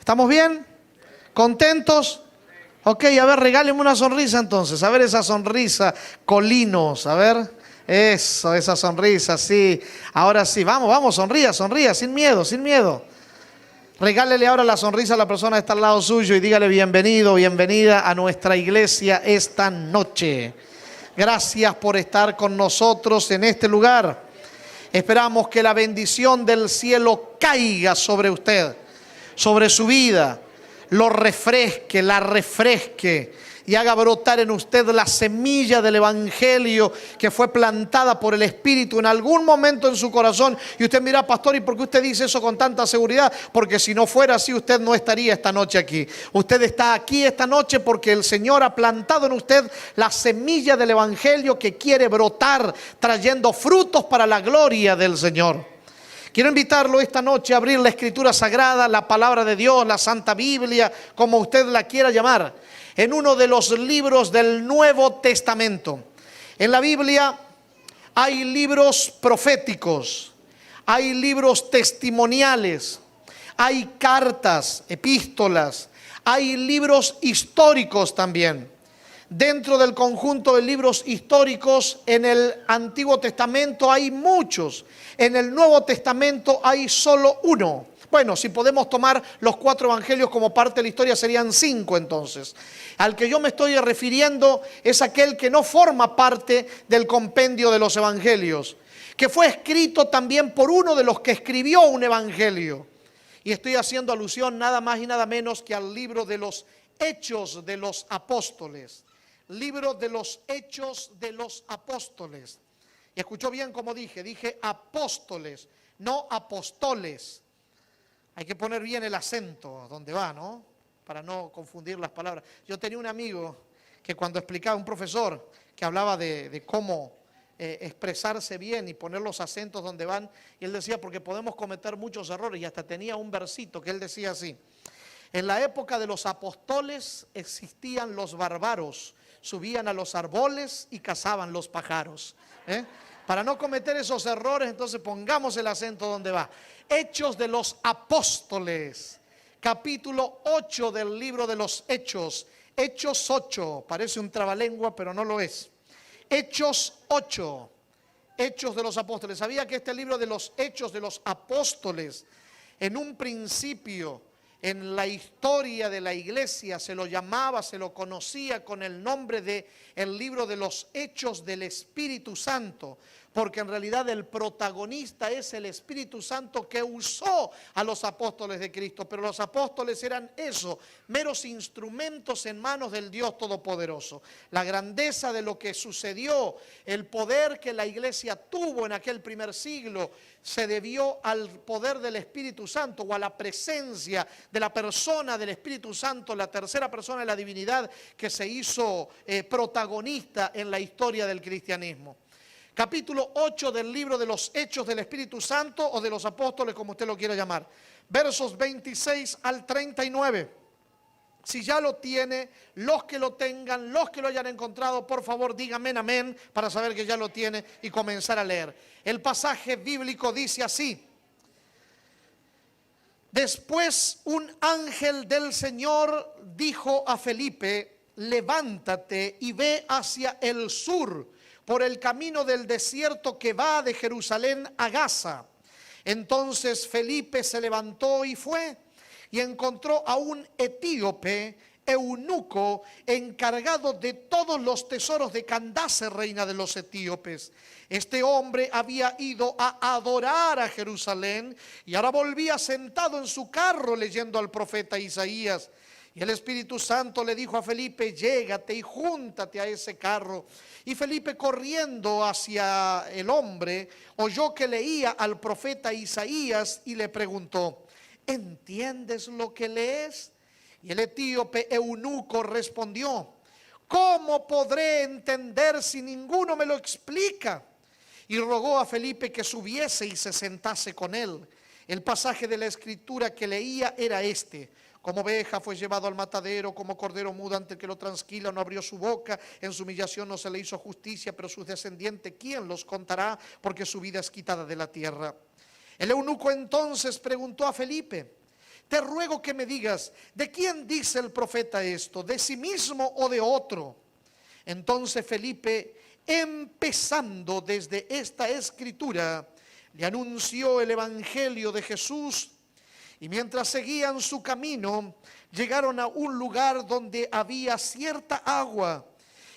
¿Estamos bien? ¿Contentos? Ok, a ver, regálenme una sonrisa entonces. A ver esa sonrisa, colinos, a ver. Eso, esa sonrisa, sí. Ahora sí, vamos, vamos, sonría, sonría, sin miedo, sin miedo. Regálele ahora la sonrisa a la persona que está al lado suyo y dígale bienvenido, bienvenida a nuestra iglesia esta noche. Gracias por estar con nosotros en este lugar. Esperamos que la bendición del cielo caiga sobre usted, sobre su vida, lo refresque, la refresque y haga brotar en usted la semilla del evangelio que fue plantada por el Espíritu en algún momento en su corazón. Y usted mira, pastor, ¿y por qué usted dice eso con tanta seguridad? Porque si no fuera así, usted no estaría esta noche aquí. Usted está aquí esta noche porque el Señor ha plantado en usted la semilla del evangelio que quiere brotar, trayendo frutos para la gloria del Señor. Quiero invitarlo esta noche a abrir la Escritura Sagrada, la Palabra de Dios, la Santa Biblia, como usted la quiera llamar, en uno de los libros del Nuevo Testamento. En la Biblia hay libros proféticos, hay libros testimoniales, hay cartas, epístolas, hay libros históricos también. Dentro del conjunto de libros históricos, en el Antiguo Testamento hay muchos. En el Nuevo Testamento hay solo uno. Bueno, si podemos tomar los 4 evangelios como parte de la historia, serían 5 entonces. Al que yo me estoy refiriendo es aquel que no forma parte del compendio de los evangelios, que fue escrito también por uno de los que escribió un evangelio. Y estoy haciendo alusión nada más y nada menos que al libro de los Hechos de los Apóstoles. Libro de los Hechos de los Apóstoles. Y escuchó bien como dije apóstoles, no apóstoles. Hay que poner bien el acento donde va, ¿no? Para no confundir las palabras. Yo tenía un amigo que cuando explicaba, un profesor, que hablaba de cómo expresarse bien y poner los acentos donde van, y él decía, porque podemos cometer muchos errores, y hasta tenía un versito que él decía así: en la época de los apóstoles existían los bárbaros, subían a los árboles y cazaban los pájaros. Para no cometer esos errores, entonces pongamos el acento donde va. Hechos de los Apóstoles, capítulo 8 del libro de los Hechos. Hechos 8, parece un trabalengua, pero no lo es. Hechos 8, Hechos de los Apóstoles. ¿Sabía que este libro de los Hechos de los Apóstoles, en un principio, en la historia de la iglesia, se lo llamaba, se lo conocía con el nombre de el libro de los Hechos del Espíritu Santo? Porque en realidad el protagonista es el Espíritu Santo que usó a los apóstoles de Cristo. Pero los apóstoles eran eso, meros instrumentos en manos del Dios Todopoderoso. La grandeza de lo que sucedió, el poder que la iglesia tuvo en aquel primer siglo, se debió al poder del Espíritu Santo o a la presencia de la persona del Espíritu Santo, la tercera persona de la divinidad que se hizo protagonista en la historia del cristianismo. Capítulo 8 del libro de los Hechos del Espíritu Santo o de los Apóstoles, como usted lo quiera llamar. Versos 26 al 39. Si ya lo tiene, los que lo tengan, los que lo hayan encontrado, por favor díganme amén para saber que ya lo tiene y comenzar a leer. El pasaje bíblico dice así: después un ángel del Señor dijo a Felipe: levántate y ve hacia el sur, por el camino del desierto que va de Jerusalén a Gaza. Entonces Felipe se levantó y fue, y encontró a un etíope, eunuco, encargado de todos los tesoros de Candace, reina de los etíopes. Este hombre había ido a adorar a Jerusalén y ahora volvía sentado en su carro leyendo al profeta Isaías. Y el Espíritu Santo le dijo a Felipe: llégate y júntate a ese carro. Y Felipe, corriendo hacia el hombre, oyó que leía al profeta Isaías y le preguntó: ¿entiendes lo que lees? Y el etíope eunuco respondió: ¿cómo podré entender si ninguno me lo explica? Y rogó a Felipe que subiese y se sentase con él. El pasaje de la escritura que leía era este: como oveja fue llevado al matadero, como cordero mudo ante el que lo transquila, no abrió su boca. En su humillación no se le hizo justicia, pero sus descendientes, ¿quién los contará? Porque su vida es quitada de la tierra. El eunuco entonces preguntó a Felipe: te ruego que me digas, ¿de quién dice el profeta esto? ¿De sí mismo o de otro? Entonces Felipe, empezando desde esta escritura, le anunció el evangelio de Jesús. Y mientras seguían su camino, llegaron a un lugar donde había cierta agua.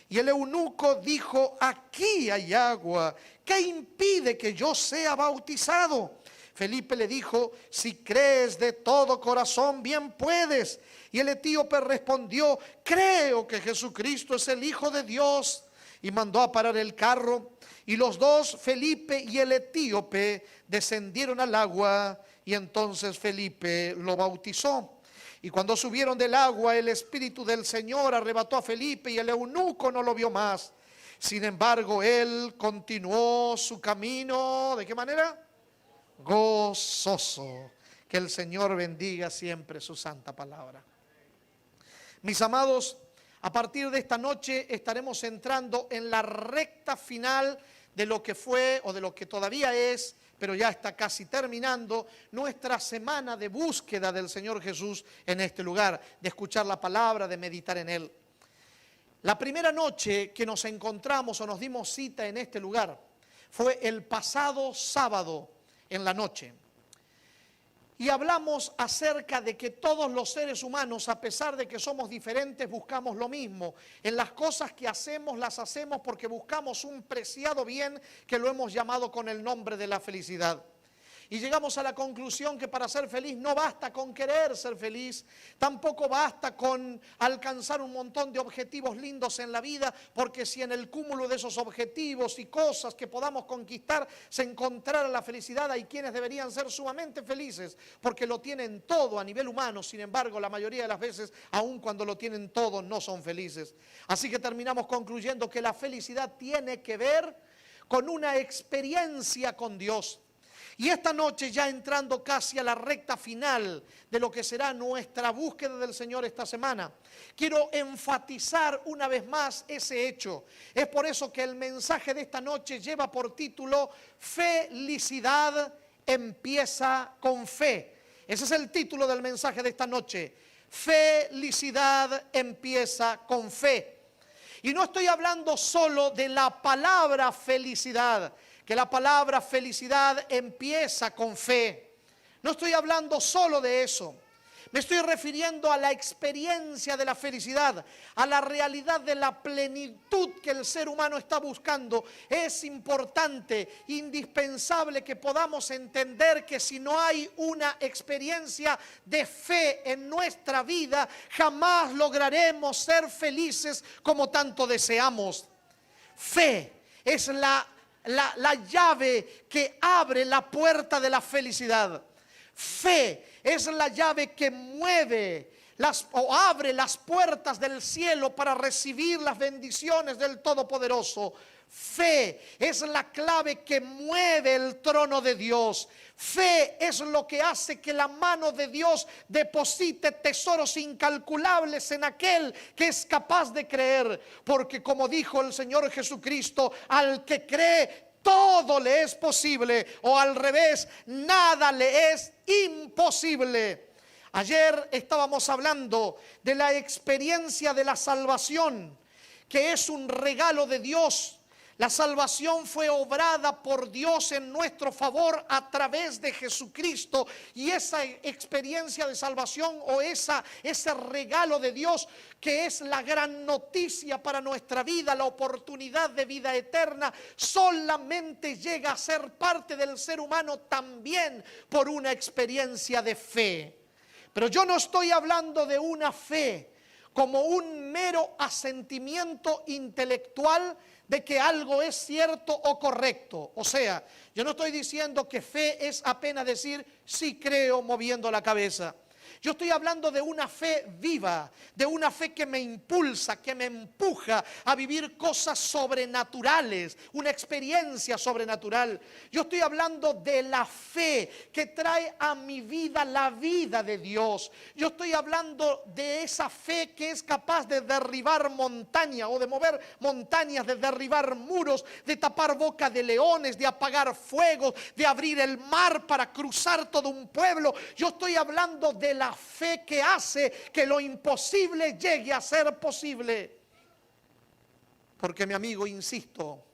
Y el eunuco dijo, aquí hay agua, ¿qué impide que yo sea bautizado? Felipe le dijo, si crees de todo corazón, bien puedes. Y el etíope respondió, creo que Jesucristo es el Hijo de Dios. Y mandó a parar el carro. Y los dos, Felipe y el etíope, descendieron al agua. Y entonces Felipe lo bautizó. Y cuando subieron del agua, el Espíritu del Señor arrebató a Felipe y el eunuco no lo vio más. Sin embargo, él continuó su camino. ¿De qué manera? Gozoso. Que el Señor bendiga siempre su santa palabra. Mis amados, a partir de esta noche estaremos entrando en la recta final de lo que fue o de lo que todavía es, pero ya está casi terminando, nuestra semana de búsqueda del Señor Jesús en este lugar, de escuchar la palabra, de meditar en Él. La primera noche que nos encontramos o nos dimos cita en este lugar fue el pasado sábado en la noche. Y hablamos acerca de que todos los seres humanos, a pesar de que somos diferentes, buscamos lo mismo. En las cosas que hacemos, las hacemos porque buscamos un preciado bien que lo hemos llamado con el nombre de la felicidad. Y llegamos a la conclusión que para ser feliz no basta con querer ser feliz, tampoco basta con alcanzar un montón de objetivos lindos en la vida, porque si en el cúmulo de esos objetivos y cosas que podamos conquistar se encontrara la felicidad, hay quienes deberían ser sumamente felices, porque lo tienen todo a nivel humano. Sin embargo, la mayoría de las veces, aun cuando lo tienen todo, no son felices. Así que terminamos concluyendo que la felicidad tiene que ver con una experiencia con Dios. Y esta noche, ya entrando casi a la recta final de lo que será nuestra búsqueda del Señor esta semana, quiero enfatizar una vez más ese hecho. Es por eso que el mensaje de esta noche lleva por título Felicidad empieza con fe. Ese es el título del mensaje de esta noche. Felicidad empieza con fe. Y no estoy hablando solo de la palabra felicidad, que la palabra felicidad empieza con fe. No estoy hablando solo de eso. Me estoy refiriendo a la experiencia de la felicidad, a la realidad de la plenitud que el ser humano está buscando. Es importante, indispensable que podamos entender que si no hay una experiencia de fe en nuestra vida, jamás lograremos ser felices como tanto deseamos. Fe es la llave que abre la puerta de la felicidad. Fe es la llave que mueve o abre las puertas del cielo para recibir las bendiciones del Todopoderoso. Fe es la clave que mueve el trono de Dios. Fe es lo que hace que la mano de Dios deposite tesoros incalculables en aquel que es capaz de creer. Porque como dijo el Señor Jesucristo, al que cree, todo le es posible, o al revés, nada le es imposible. Ayer estábamos hablando de la experiencia de la salvación, que es un regalo de Dios. La salvación fue obrada por Dios en nuestro favor a través de Jesucristo. Y esa experiencia de salvación o ese regalo de Dios, que es la gran noticia para nuestra vida, la oportunidad de vida eterna, solamente llega a ser parte del ser humano también por una experiencia de fe. Pero yo no estoy hablando de una fe como un mero asentimiento intelectual de que algo es cierto o correcto. O sea, yo no estoy diciendo que fe es apenas decir sí creo moviendo la cabeza. Yo estoy hablando de una fe viva, de una fe que me impulsa, que me empuja a vivir cosas sobrenaturales, una experiencia sobrenatural. Yo estoy hablando de la fe que trae a mi vida la vida de Dios. Yo estoy hablando de esa fe que es capaz de derribar montañas o de mover montañas, de derribar muros, de tapar boca de leones, de apagar fuegos, de abrir el mar para cruzar todo un pueblo. Yo estoy hablando de la fe que hace que lo imposible llegue a ser posible. Porque, mi amigo, insisto,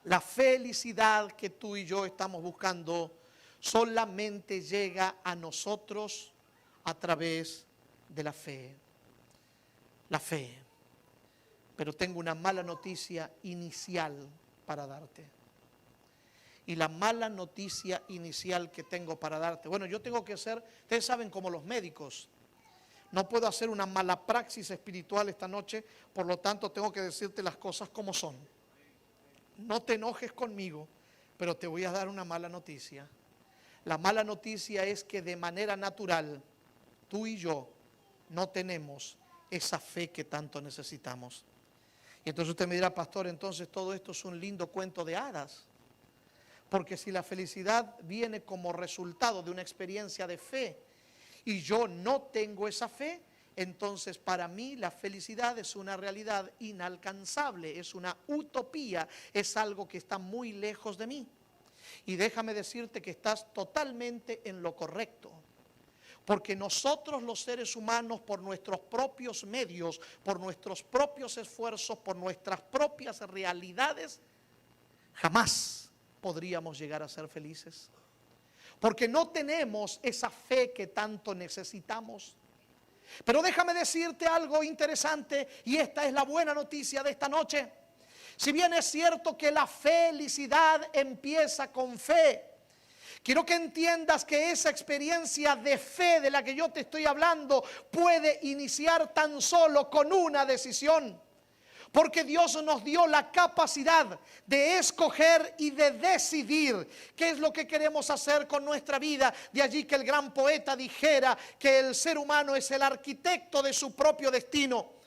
la felicidad que tú y yo estamos buscando solamente llega a nosotros a través de la fe. La fe. Pero tengo una mala noticia inicial para darte. Y la mala noticia inicial que tengo para darte, bueno, yo tengo que ser, ustedes saben, como los médicos. No puedo hacer una mala praxis espiritual esta noche, por lo tanto tengo que decirte las cosas como son. No te enojes conmigo, pero te voy a dar una mala noticia. La mala noticia es que de manera natural, tú y yo no tenemos esa fe que tanto necesitamos. Y entonces usted me dirá, pastor, entonces todo esto es un lindo cuento de hadas. Porque si la felicidad viene como resultado de una experiencia de fe y yo no tengo esa fe, entonces para mí la felicidad es una realidad inalcanzable, es una utopía, es algo que está muy lejos de mí. Y déjame decirte que estás totalmente en lo correcto. Porque nosotros los seres humanos, por nuestros propios medios, por nuestros propios esfuerzos, por nuestras propias realidades, jamás podríamos llegar a ser felices. Porque no tenemos esa fe que tanto necesitamos. Pero déjame decirte algo interesante, y esta es la buena noticia de esta noche. Si bien es cierto que la felicidad empieza con fe, quiero que entiendas que esa experiencia de fe de la que yo te estoy hablando puede iniciar tan solo con una decisión. Porque Dios nos dio la capacidad de escoger y de decidir qué es lo que queremos hacer con nuestra vida. De allí que el gran poeta dijera que el ser humano es el arquitecto de su propio destino.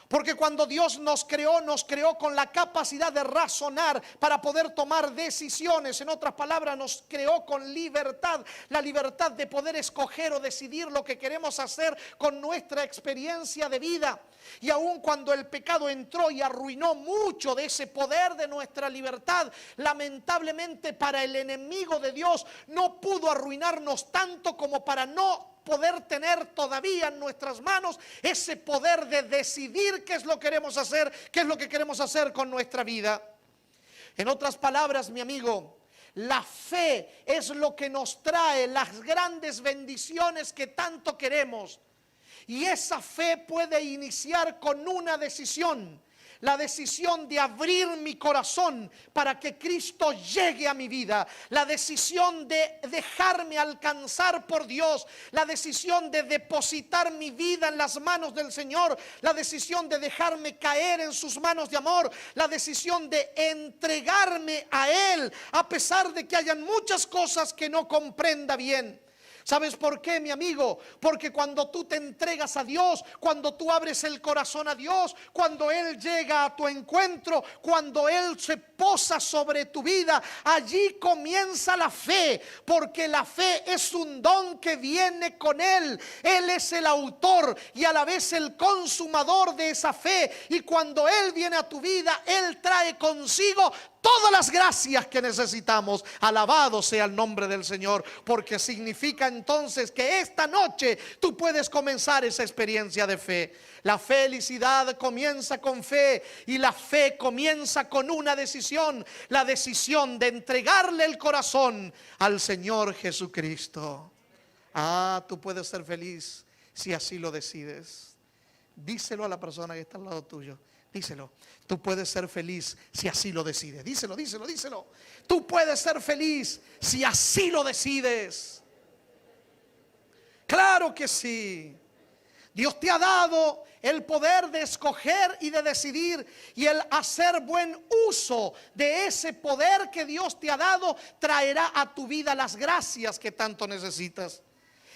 Porque cuando Dios nos creó con la capacidad de razonar para poder tomar decisiones. En otras palabras, nos creó con libertad. La libertad de poder escoger o decidir lo que queremos hacer con nuestra experiencia de vida. Y aun cuando el pecado entró y arruinó mucho de ese poder de nuestra libertad, lamentablemente para el enemigo de Dios no pudo arruinarnos tanto como para no poder tener todavía en nuestras manos ese poder de decidir qué es lo que queremos hacer, qué es lo que queremos hacer con nuestra vida. En otras palabras, mi amigo, la fe es lo que nos trae las grandes bendiciones que tanto queremos. Y esa fe puede iniciar con una decisión. La decisión de abrir mi corazón para que Cristo llegue a mi vida. La decisión de dejarme alcanzar por Dios. La decisión de depositar mi vida en las manos del Señor. La decisión de dejarme caer en sus manos de amor. La decisión de entregarme a Él, a pesar de que hayan muchas cosas que no comprenda bien. ¿Sabes por qué, mi amigo? Porque cuando tú te entregas a Dios, cuando tú abres el corazón a Dios, cuando Él llega a tu encuentro, cuando Él se posa sobre tu vida, allí comienza la fe. Porque la fe es un don que viene con Él. Él es el autor y a la vez el consumador de esa fe. Y cuando Él viene a tu vida, Él trae consigo todas las gracias que necesitamos. Alabado sea el nombre del Señor, porque significa entonces que esta noche tú puedes comenzar esa experiencia de fe. La felicidad comienza con fe y la fe comienza con una decisión, la decisión de entregarle el corazón al Señor Jesucristo. Tú puedes ser feliz si así lo decides. Díselo a la persona que está al lado tuyo. Díselo, tú puedes ser feliz si así lo decides. Díselo, díselo, díselo. Tú puedes ser feliz si así lo decides. Claro que sí. Dios te ha dado el poder de escoger y de decidir, y el hacer buen uso de ese poder que Dios te ha dado traerá a tu vida las gracias que tanto necesitas.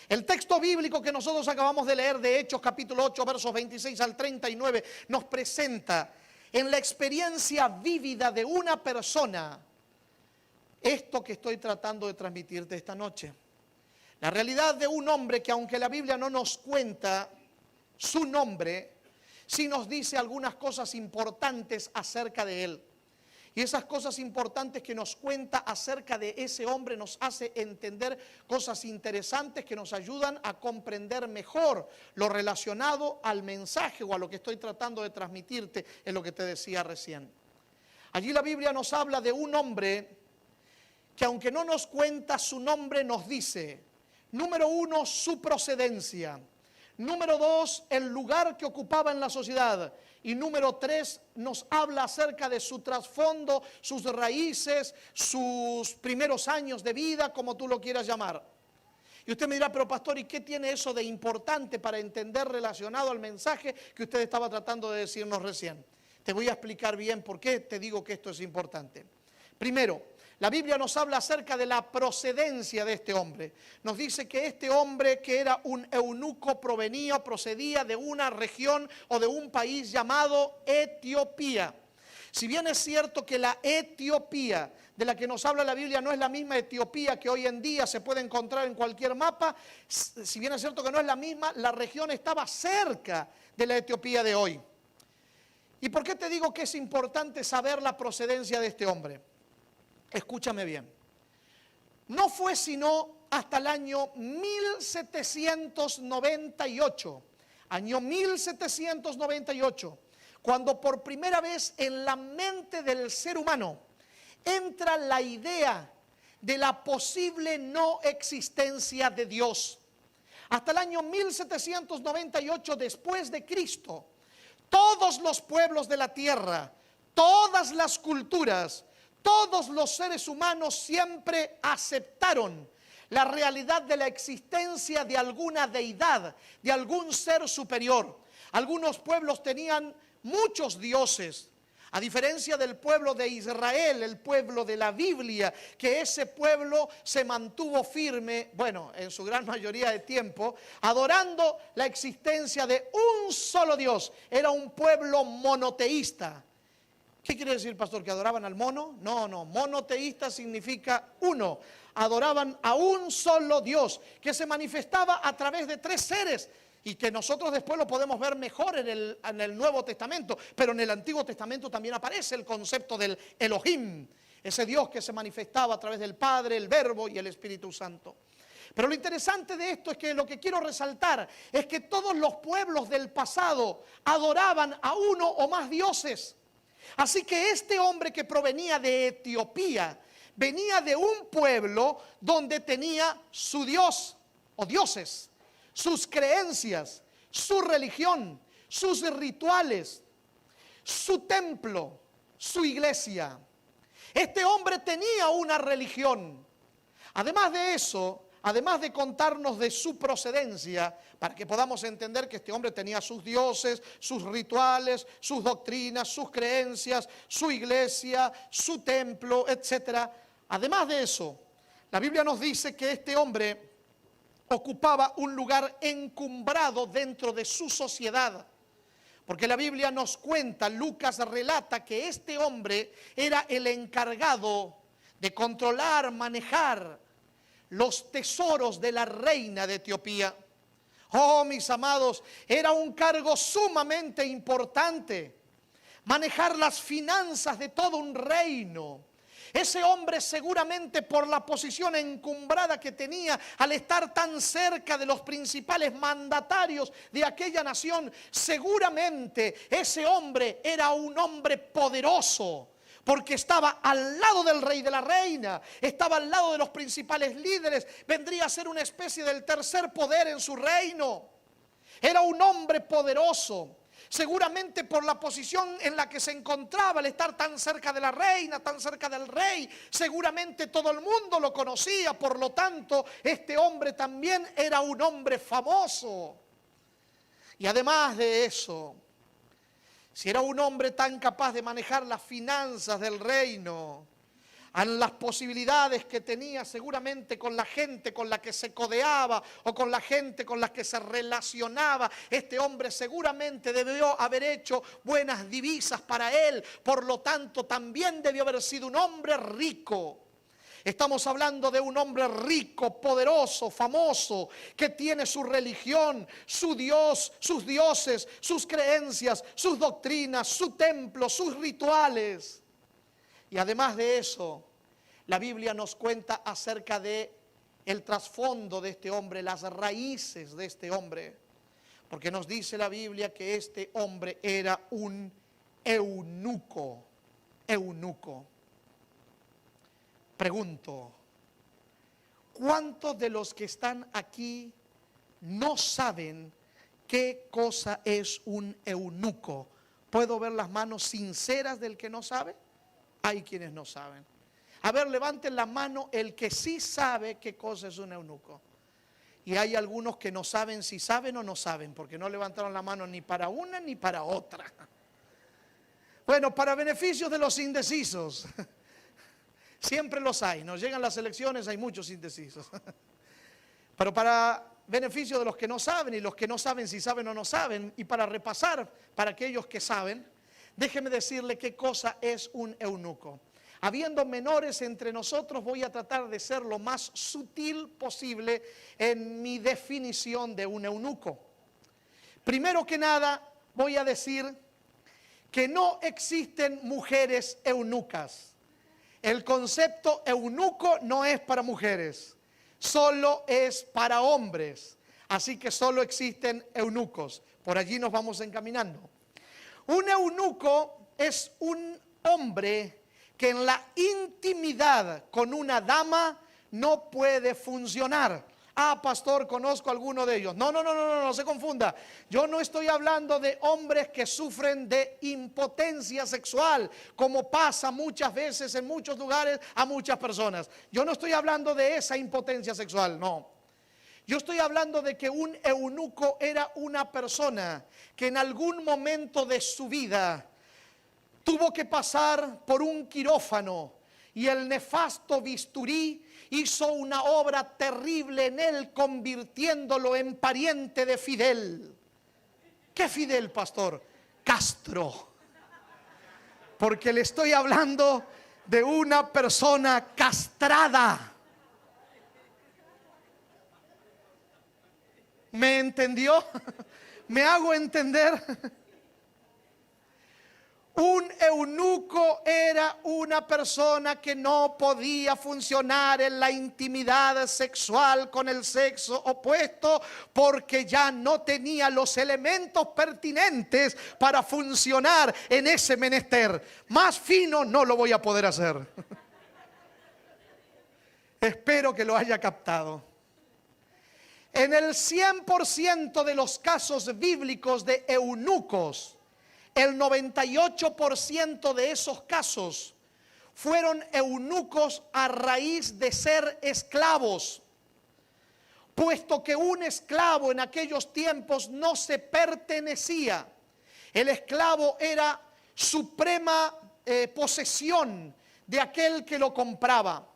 El texto bíblico que nosotros acabamos de leer de Hechos capítulo 8 versos 26 al 39 nos presenta en la experiencia vívida de una persona esto que estoy tratando de transmitirte esta noche. La realidad de un hombre que, aunque la Biblia no nos cuenta su nombre, sí nos dice algunas cosas importantes acerca de él. Y esas cosas importantes que nos cuenta acerca de ese hombre nos hace entender cosas interesantes que nos ayudan a comprender mejor lo relacionado al mensaje o a lo que estoy tratando de transmitirte en lo que te decía recién. Allí la Biblia nos habla de un hombre que, aunque no nos cuenta su nombre, nos dice, número 1, su procedencia. Número 2, el lugar que ocupaba en la sociedad. Y número 3, nos habla acerca de su trasfondo, sus raíces, sus primeros años de vida, como tú lo quieras llamar. Y usted me dirá, pero pastor, ¿y qué tiene eso de importante para entender relacionado al mensaje que usted estaba tratando de decirnos recién? Te voy a explicar bien por qué te digo que esto es importante. Primero, la Biblia nos habla acerca de la procedencia de este hombre. Nos dice que este hombre, que era un eunuco, procedía de una región o de un país llamado Etiopía. Si bien es cierto que la Etiopía de la que nos habla la Biblia no es la misma Etiopía que hoy en día se puede encontrar en cualquier mapa, si bien es cierto que no es la misma, la región estaba cerca de la Etiopía de hoy. ¿Y por qué te digo que es importante saber la procedencia de este hombre? Escúchame bien. No fue sino hasta el año 1798, cuando por primera vez en la mente del ser humano entra la idea de la posible no existencia de Dios. Hasta el año 1798 después de Cristo, todos los pueblos de la tierra, todas las culturas, todos los seres humanos siempre aceptaron la realidad de la existencia de alguna deidad, de algún ser superior. Algunos pueblos tenían muchos dioses, a diferencia del pueblo de Israel, el pueblo de la Biblia, que ese pueblo se mantuvo firme, bueno, en su gran mayoría de tiempo, adorando la existencia de un solo Dios. Era un pueblo monoteísta. ¿Qué quiere decir, pastor? ¿Que adoraban al mono? No, monoteísta significa uno. Adoraban a un solo Dios que se manifestaba a través de tres seres y que nosotros después lo podemos ver mejor en el Nuevo Testamento, pero en el Antiguo Testamento también aparece el concepto del Elohim, ese Dios que se manifestaba a través del Padre, el Verbo y el Espíritu Santo. Pero lo interesante de esto es que lo que quiero resaltar es que todos los pueblos del pasado adoraban a uno o más dioses. Así que este hombre que provenía de Etiopía venía de un pueblo donde tenía su Dios o dioses, sus creencias, su religión, sus rituales, su templo, su iglesia. Este hombre tenía una religión. Además de eso, además de contarnos de su procedencia, para que podamos entender que este hombre tenía sus dioses, sus rituales, sus doctrinas, sus creencias, su iglesia, su templo, etc. Además de eso, la Biblia nos dice que este hombre ocupaba un lugar encumbrado dentro de su sociedad. Porque la Biblia nos cuenta, Lucas relata que este hombre era el encargado de controlar, manejar los tesoros de la reina de Etiopía. Oh, mis amados, era un cargo sumamente importante, manejar las finanzas de todo un reino. Ese hombre, seguramente por la posición encumbrada que tenía al estar tan cerca de los principales mandatarios de aquella nación, seguramente ese hombre era un hombre poderoso, porque estaba al lado del rey, de la reina, estaba al lado de los principales líderes, vendría a ser una especie del tercer poder en su reino. Era un hombre poderoso. Seguramente por la posición en la que se encontraba, al estar tan cerca de la reina, tan cerca del rey, seguramente todo el mundo lo conocía. Por lo tanto, este hombre también era un hombre famoso. Y además de eso, si era un hombre tan capaz de manejar las finanzas del reino, a las posibilidades que tenía seguramente con la gente con la que se codeaba o con la gente con la que se relacionaba, este hombre seguramente debió haber hecho buenas divisas para él. Por lo tanto, también debió haber sido un hombre rico. Estamos hablando de un hombre rico, poderoso, famoso, que tiene su religión, su Dios, sus dioses, sus creencias, sus doctrinas, su templo, sus rituales. Y además de eso, la Biblia nos cuenta acerca de el trasfondo de este hombre, las raíces de este hombre. Porque nos dice la Biblia que este hombre era un eunuco. Eunuco. Pregunto, ¿cuántos de los que están aquí no saben qué cosa es un eunuco? ¿Puedo ver las manos sinceras del que no sabe? Hay quienes no saben. A ver, levanten la mano el que sí sabe qué cosa es un eunuco. Y hay algunos que no saben si saben o no saben, porque no levantaron la mano ni para una ni para otra. Bueno, para beneficio de los indecisos, siempre los hay. Nos llegan las elecciones, hay muchos indecisos. Pero para beneficio de los que no saben y los que no saben si saben o no saben, y para repasar para aquellos que saben, déjeme decirle qué cosa es un eunuco. Habiendo menores entre nosotros, voy a tratar de ser lo más sutil posible en mi definición de un eunuco. Primero que nada, voy a decir que no existen mujeres eunucas. El concepto eunuco no es para mujeres, solo es para hombres. Así que solo existen eunucos. Por allí nos vamos encaminando. Un eunuco es un hombre que en la intimidad con una dama no puede funcionar. Ah, pastor, conozco a alguno de ellos. No se confunda. Yo no estoy hablando de hombres que sufren de impotencia sexual, como pasa muchas veces en muchos lugares a muchas personas. Yo no estoy hablando de esa impotencia sexual, no. Yo estoy hablando de que un eunuco era una persona que en algún momento de su vida tuvo que pasar por un quirófano y el nefasto bisturí hizo una obra terrible en él, convirtiéndolo en pariente de Fidel. ¿Qué Fidel, pastor? Castro. Porque le estoy hablando de una persona castrada. ¿Me entendió? ¿Me hago entender? Un eunuco era una persona que no podía funcionar en la intimidad sexual con el sexo opuesto porque ya no tenía los elementos pertinentes para funcionar en ese menester. Más fino no lo voy a poder hacer. Espero que lo haya captado. En el 100% de los casos bíblicos de eunucos, el 98% de esos casos fueron eunucos a raíz de ser esclavos, puesto que un esclavo en aquellos tiempos no se pertenecía. El esclavo era suprema posesión de aquel que lo compraba.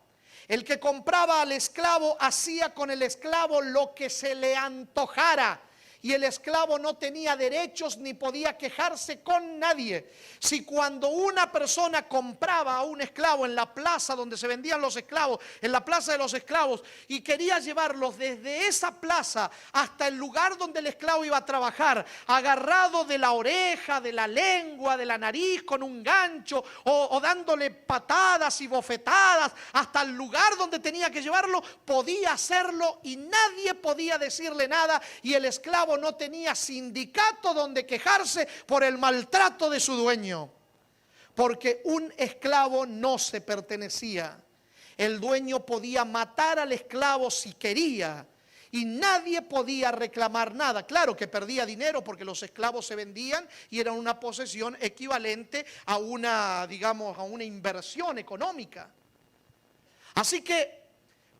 El que compraba al esclavo hacía con el esclavo lo que se le antojara. Y el esclavo no tenía derechos ni podía quejarse con nadie. Si cuando una persona compraba a un esclavo en la plaza donde se vendían los esclavos, en la plaza de los esclavos, y quería llevarlos desde esa plaza hasta el lugar donde el esclavo iba a trabajar, agarrado de la oreja, de la lengua, de la nariz con un gancho, o dándole patadas y bofetadas hasta el lugar donde tenía que llevarlo, podía hacerlo y nadie podía decirle nada, y el esclavo no tenía sindicato donde quejarse por el maltrato de su dueño, porque un esclavo no se pertenecía. El dueño podía matar al esclavo si quería y nadie podía reclamar nada. Claro que perdía dinero porque los esclavos se vendían y eran una posesión equivalente a una, digamos, a una inversión económica. Así que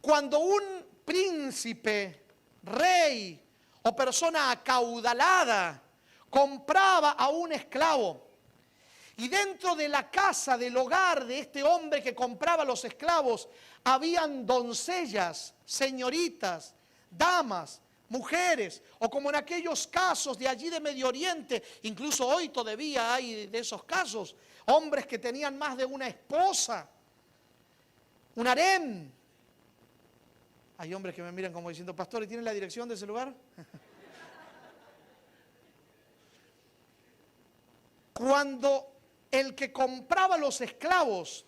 cuando un príncipe, rey o persona acaudalada compraba a un esclavo, y dentro de la casa, del hogar de este hombre que compraba los esclavos, habían doncellas, señoritas, damas, mujeres, o como en aquellos casos de allí de Medio Oriente, incluso hoy todavía hay de esos casos, hombres que tenían más de una esposa, un harem. Hay hombres que me miran como diciendo, pastor, ¿y tiene la dirección de ese lugar? Cuando el que compraba los esclavos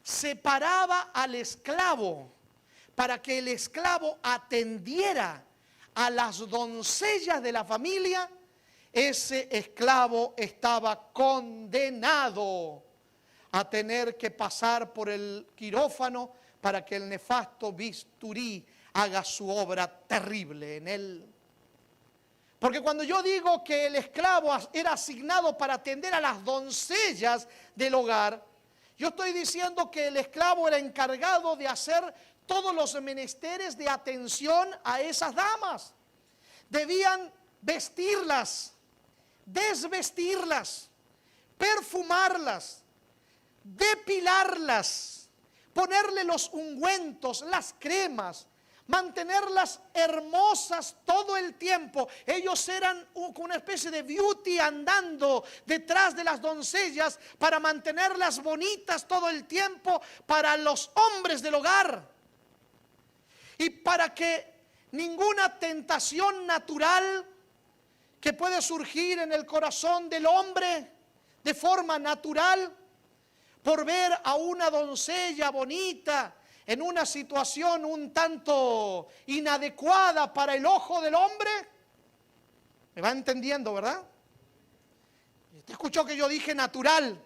separaba al esclavo para que el esclavo atendiera a las doncellas de la familia, ese esclavo estaba condenado a tener que pasar por el quirófano para que el nefasto bisturí haga su obra terrible en él. Porque cuando yo digo que el esclavo era asignado para atender a las doncellas del hogar, yo estoy diciendo que el esclavo era encargado de hacer todos los menesteres de atención a esas damas. Debían vestirlas, desvestirlas, perfumarlas, depilarlas, ponerle los ungüentos, las cremas, mantenerlas hermosas todo el tiempo. Ellos eran una especie de beauty andando detrás de las doncellas para mantenerlas bonitas todo el tiempo para los hombres del hogar. Y para que ninguna tentación natural que puede surgir en el corazón del hombre de forma natural por ver a una doncella bonita en una situación un tanto inadecuada para el ojo del hombre. ¿Me va entendiendo, verdad? Usted escuchó que yo dije natural,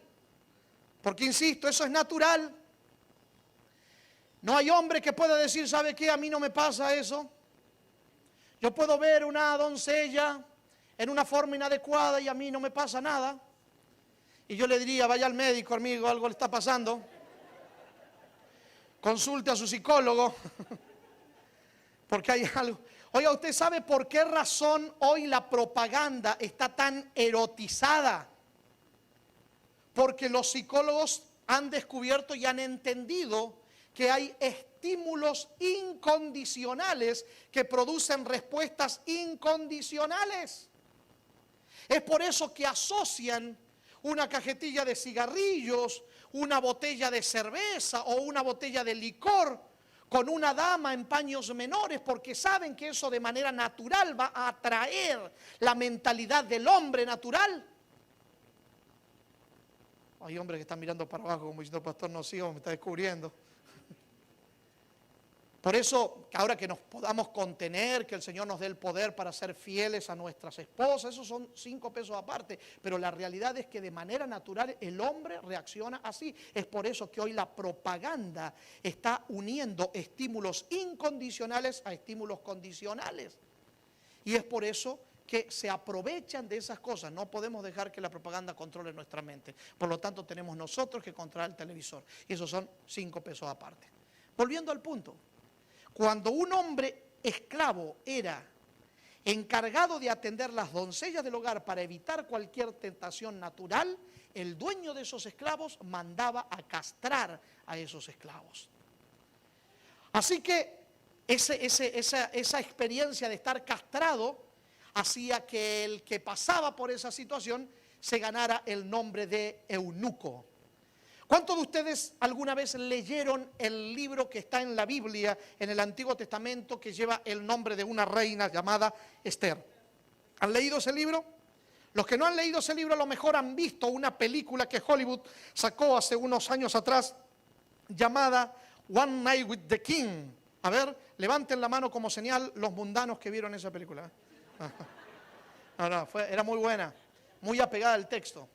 porque insisto, eso es natural. No hay hombre que pueda decir, ¿sabe qué? A mí no me pasa eso. Yo puedo ver una doncella en una forma inadecuada y a mí no me pasa nada. Y yo le diría, vaya al médico, amigo, algo le está pasando. Consulte a su psicólogo, porque hay algo. Oiga, ¿usted sabe por qué razón hoy la propaganda está tan erotizada? Porque los psicólogos han descubierto y han entendido que hay estímulos incondicionales que producen respuestas incondicionales. Es por eso que asocian una cajetilla de cigarrillos, una botella de cerveza o una botella de licor con una dama en paños menores, porque saben que eso de manera natural va a atraer la mentalidad del hombre natural. Hay hombres que están mirando para abajo como diciendo, pastor, no sigo, me está descubriendo. Por eso, ahora que nos podamos contener, que el Señor nos dé el poder para ser fieles a nuestras esposas, esos son 5 pesos aparte, pero la realidad es que de manera natural el hombre reacciona así. Es por eso que hoy la propaganda está uniendo estímulos incondicionales a estímulos condicionales. Y es por eso que se aprovechan de esas cosas. No podemos dejar que la propaganda controle nuestra mente. Por lo tanto, tenemos nosotros que controlar el televisor. Y esos son 5 pesos aparte. Volviendo al punto. Cuando un hombre esclavo era encargado de atender las doncellas del hogar para evitar cualquier tentación natural, el dueño de esos esclavos mandaba a castrar a esos esclavos. Así que esa experiencia de estar castrado hacía que el que pasaba por esa situación se ganara el nombre de eunuco. ¿Cuántos de ustedes alguna vez leyeron el libro que está en la Biblia, en el Antiguo Testamento, que lleva el nombre de una reina llamada Esther? ¿Han leído ese libro? Los que no han leído ese libro a lo mejor han visto una película que Hollywood sacó hace unos años atrás llamada One Night with the King. A ver, levanten la mano como señal los mundanos que vieron esa película. Era muy buena, muy apegada al texto.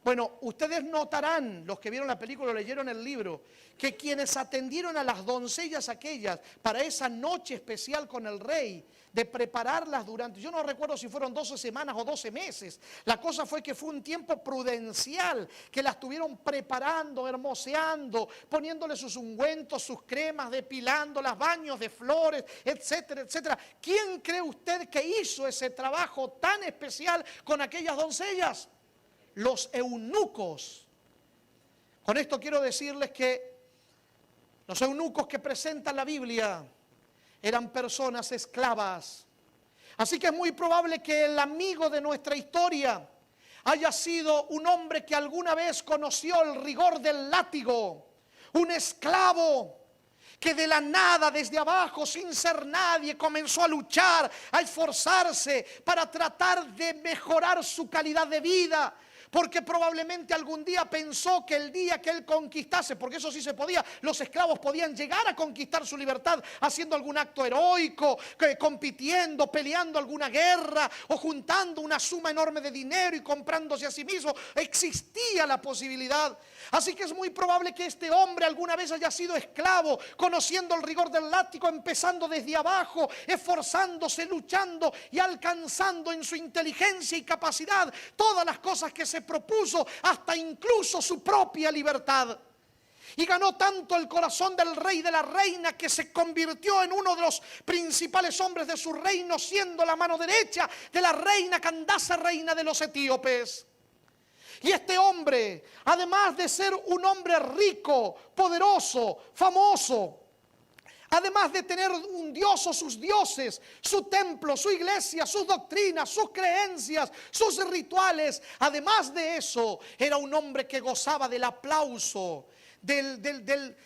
Bueno, ustedes notarán, los que vieron la película o leyeron el libro, que quienes atendieron a las doncellas aquellas para esa noche especial con el rey, de prepararlas durante, yo no recuerdo si fueron 12 semanas o 12 meses, la cosa fue que fue un tiempo prudencial, que las estuvieron preparando, hermoseando, poniéndole sus ungüentos, sus cremas, depilándolas, baños de flores, etcétera, etcétera. ¿Quién cree usted que hizo ese trabajo tan especial con aquellas doncellas? Los eunucos. Con esto quiero decirles que los eunucos que presenta la Biblia eran personas esclavas. Así que es muy probable que el amigo de nuestra historia haya sido un hombre que alguna vez conoció el rigor del látigo, un esclavo que de la nada, desde abajo, sin ser nadie, comenzó a luchar, a esforzarse para tratar de mejorar su calidad de vida, porque probablemente algún día pensó que el día que él conquistase, porque eso sí se podía, los esclavos podían llegar a conquistar su libertad haciendo algún acto heroico, compitiendo, peleando alguna guerra o juntando una suma enorme de dinero y comprándose a sí mismo. Existía la posibilidad. Así que es muy probable que este hombre alguna vez haya sido esclavo, conociendo el rigor del látigo, empezando desde abajo, esforzándose, luchando y alcanzando en su inteligencia y capacidad todas las cosas que se propuso, hasta incluso su propia libertad. Y ganó tanto el corazón del rey y de la reina que se convirtió en uno de los principales hombres de su reino, siendo la mano derecha de la reina Candace, reina de los etíopes. Y este hombre, además de ser un hombre rico, poderoso, famoso, además de tener un dios o sus dioses, su templo, su iglesia, sus doctrinas, sus creencias, sus rituales, además de eso, era un hombre que gozaba del aplauso, del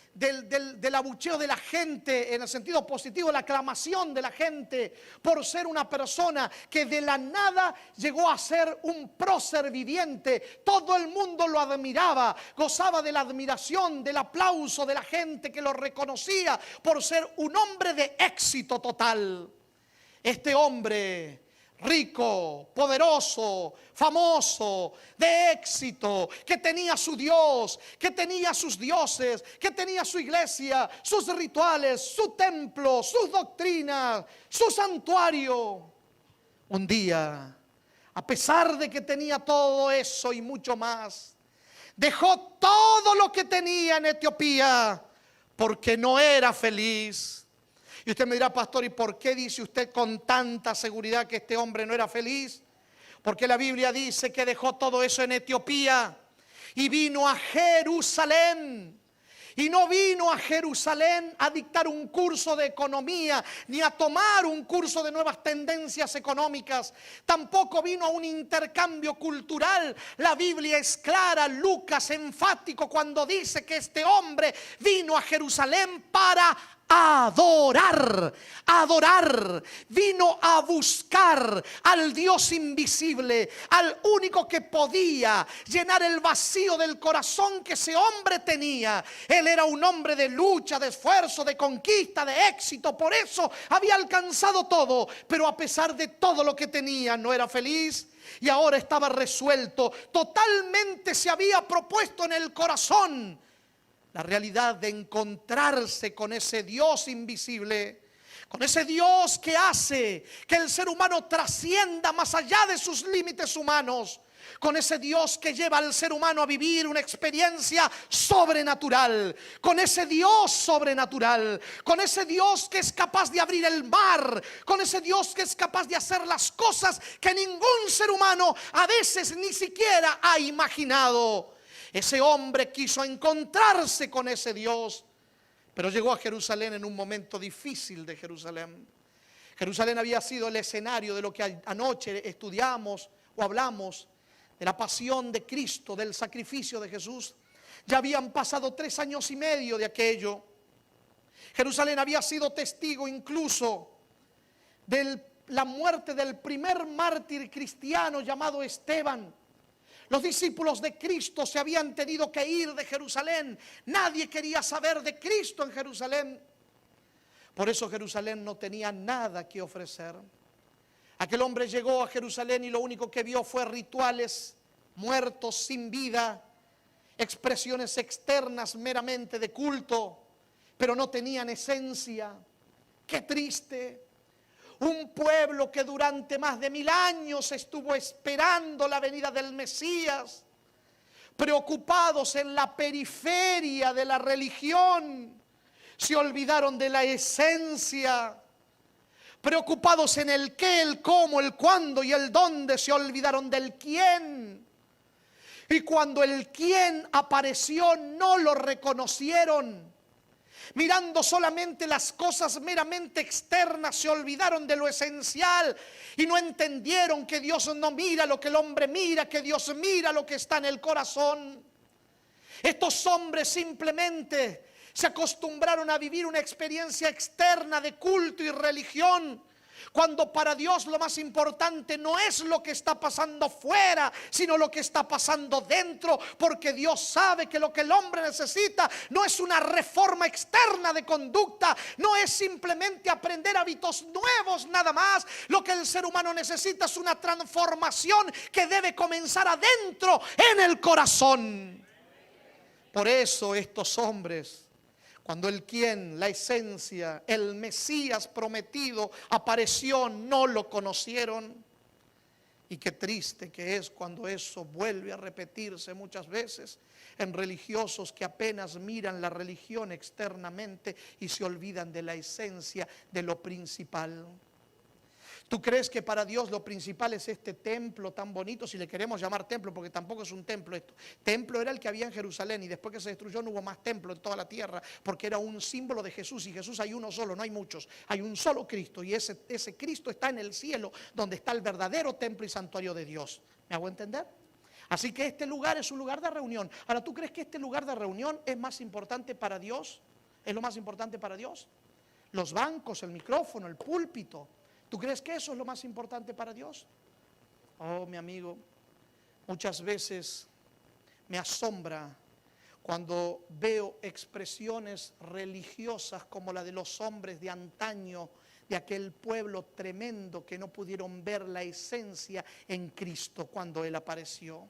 abucheo de la gente, en el sentido positivo, la aclamación de la gente, por ser una persona que de la nada llegó a ser un prócer viviente. Todo el mundo lo admiraba, gozaba de la admiración, del aplauso de la gente que lo reconocía por ser un hombre de éxito total. Este hombre rico, poderoso, famoso, de éxito, que tenía su Dios, que tenía sus dioses, que tenía su iglesia, sus rituales, su templo, sus doctrinas, su santuario. Un día, a pesar de que tenía todo eso y mucho más, dejó todo lo que tenía en Etiopía porque no era feliz. Y usted me dirá: pastor, ¿y por qué dice usted con tanta seguridad que este hombre no era feliz? Porque la Biblia dice que dejó todo eso en Etiopía y vino a Jerusalén. Y no vino a Jerusalén a dictar un curso de economía, ni a tomar un curso de nuevas tendencias económicas. Tampoco vino a un intercambio cultural. La Biblia es clara, Lucas enfático cuando dice que este hombre vino a Jerusalén para adorar, vino a buscar al Dios invisible, al único que podía llenar el vacío del corazón que ese hombre tenía. Él era un hombre de lucha, de esfuerzo, de conquista, de éxito, por eso había alcanzado todo, pero a pesar de todo lo que tenía no era feliz. Y ahora estaba resuelto, totalmente se había propuesto en el corazón la realidad de encontrarse con ese Dios invisible, con ese Dios que hace que el ser humano trascienda más allá de sus límites humanos, con ese Dios que lleva al ser humano a vivir una experiencia sobrenatural, con ese Dios sobrenatural, con ese Dios que es capaz de abrir el mar, con ese Dios que es capaz de hacer las cosas que ningún ser humano a veces ni siquiera ha imaginado. Ese hombre quiso encontrarse con ese Dios, pero llegó a Jerusalén en un momento difícil de Jerusalén. Jerusalén había sido el escenario de lo que anoche estudiamos o hablamos, de la pasión de Cristo, del sacrificio de Jesús. Ya habían pasado 3 años y medio de aquello. Jerusalén había sido testigo incluso de la muerte del primer mártir cristiano llamado Esteban. Los discípulos de Cristo se habían tenido que ir de Jerusalén. Nadie quería saber de Cristo en Jerusalén. Por eso Jerusalén no tenía nada que ofrecer. Aquel hombre llegó a Jerusalén y lo único que vio fue rituales, muertos sin vida, expresiones externas meramente de culto, pero no tenían esencia. ¡Qué triste! Un pueblo que durante más de 1000 años estuvo esperando la venida del Mesías, preocupados en la periferia de la religión, se olvidaron de la esencia. Preocupados en el qué, el cómo, el cuándo y el dónde, se olvidaron del quién. Y cuando el quién apareció, no lo reconocieron. Mirando solamente las cosas meramente externas, se olvidaron de lo esencial y no entendieron que Dios no mira lo que el hombre mira, que Dios mira lo que está en el corazón. Estos hombres simplemente se acostumbraron a vivir una experiencia externa de culto y religión, Cuando para Dios lo más importante no es lo que está pasando fuera, sino lo que está pasando dentro, porque Dios sabe que lo que el hombre necesita no es una reforma externa de conducta, no es simplemente aprender hábitos nuevos nada más. Lo que el ser humano necesita es una transformación que debe comenzar adentro, en el corazón. Por eso estos hombres, cuando la esencia, el Mesías prometido apareció, no lo conocieron. Y qué triste que es cuando eso vuelve a repetirse muchas veces en religiosos que apenas miran la religión externamente y se olvidan de la esencia, de lo principal. ¿Tú crees que para Dios lo principal es este templo tan bonito? Si le queremos llamar templo, porque tampoco es un templo esto. Templo era el que había en Jerusalén, y después que se destruyó no hubo más templo en toda la tierra, porque era un símbolo de Jesús, y Jesús hay uno solo, no hay muchos. Hay un solo Cristo, y ese Cristo está en el cielo, donde está el verdadero templo y santuario de Dios. ¿Me hago entender? Así que este lugar es un lugar de reunión. Ahora, ¿tú crees que este lugar de reunión es más importante para Dios? ¿Es lo más importante para Dios? Los bancos, el micrófono, el púlpito. ¿Tú crees que eso es lo más importante para Dios? Oh, mi amigo, muchas veces me asombra cuando veo expresiones religiosas como la de los hombres de antaño, de aquel pueblo tremendo que no pudieron ver la esencia en Cristo cuando Él apareció.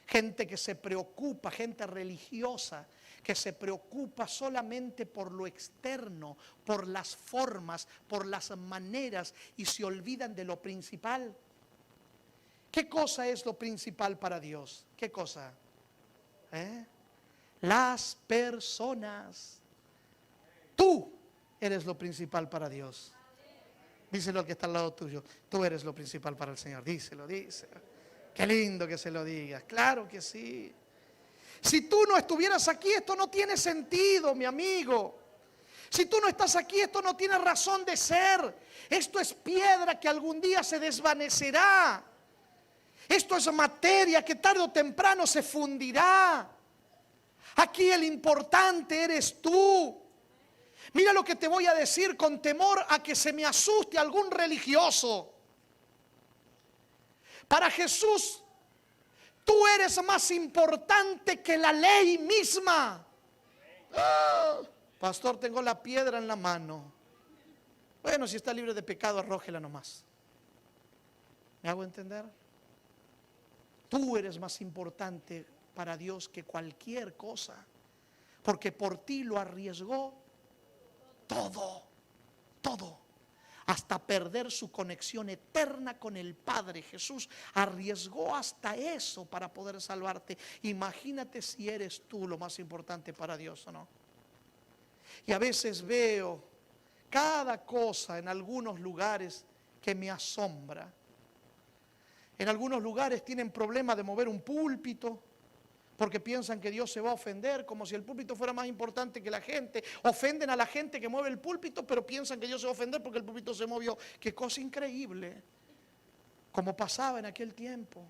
Gente que se preocupa, gente religiosa, que se preocupa solamente por lo externo, por las formas, por las maneras, y se olvidan de lo principal. ¿Qué cosa es lo principal para Dios? ¿Qué cosa? Las personas. Tú eres lo principal para Dios. Díselo al que está al lado tuyo. Tú eres lo principal para el Señor. Díselo, díselo. Qué lindo que se lo digas. Claro que sí. Si tú no estuvieras aquí, esto no tiene sentido, mi amigo. Si tú no estás aquí, esto no tiene razón de ser. Esto es piedra que algún día se desvanecerá. Esto es materia que tarde o temprano se fundirá. Aquí el importante eres tú. Mira lo que te voy a decir con temor a que se me asuste algún religioso. Para Jesús, tú eres más importante que la ley misma. Pastor, tengo la piedra en la mano. Bueno, si está libre de pecado, arrójela nomás. ¿Me hago entender? Tú eres más importante para Dios que cualquier cosa, porque por ti lo arriesgó todo, todo, hasta perder su conexión eterna con el Padre. Jesús arriesgó hasta eso para poder salvarte. Imagínate si eres tú lo más importante para Dios o no. Y a veces veo cada cosa en algunos lugares que me asombra. En algunos lugares tienen problema de mover un púlpito porque piensan que Dios se va a ofender, como si el púlpito fuera más importante que la gente. Ofenden a la gente que mueve el púlpito, pero piensan que Dios se va a ofender porque el púlpito se movió. Qué cosa increíble, como pasaba en aquel tiempo.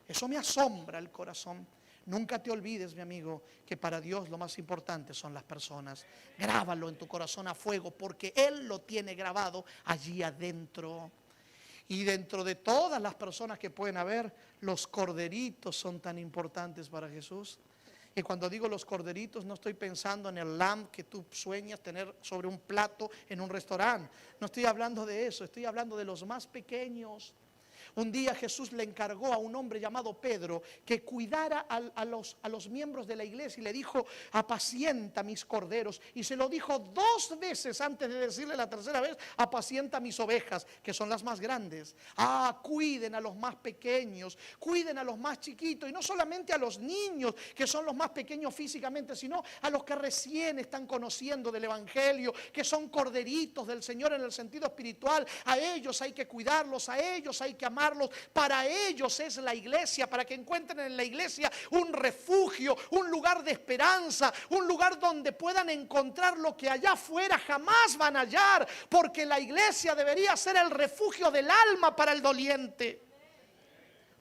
Eso me asombra el corazón. Nunca te olvides, mi amigo, que para Dios lo más importante son las personas. Grábalo en tu corazón a fuego, porque Él lo tiene grabado allí adentro. Y dentro de todas las personas que pueden haber, los corderitos son tan importantes para Jesús. Y cuando digo los corderitos, no estoy pensando en el lamb que tú sueñas tener sobre un plato en un restaurante. No estoy hablando de eso, estoy hablando de los más pequeños. Un día Jesús le encargó a un hombre llamado Pedro que cuidara a los miembros de la iglesia, y le dijo: apacienta mis corderos. Y se lo dijo 2 veces antes de decirle la tercera vez: apacienta mis ovejas, que son las más grandes. Cuiden a los más pequeños, cuiden a los más chiquitos, y no solamente a los niños, que son los más pequeños físicamente, sino a los que recién están conociendo del evangelio, que son corderitos del Señor en el sentido espiritual. A ellos hay que cuidarlos, a ellos hay que amarlos. Para ellos es la iglesia, para que encuentren en la iglesia un refugio, un lugar de esperanza, un lugar donde puedan encontrar lo que allá afuera jamás van a hallar, porque la iglesia debería ser el refugio del alma para el doliente.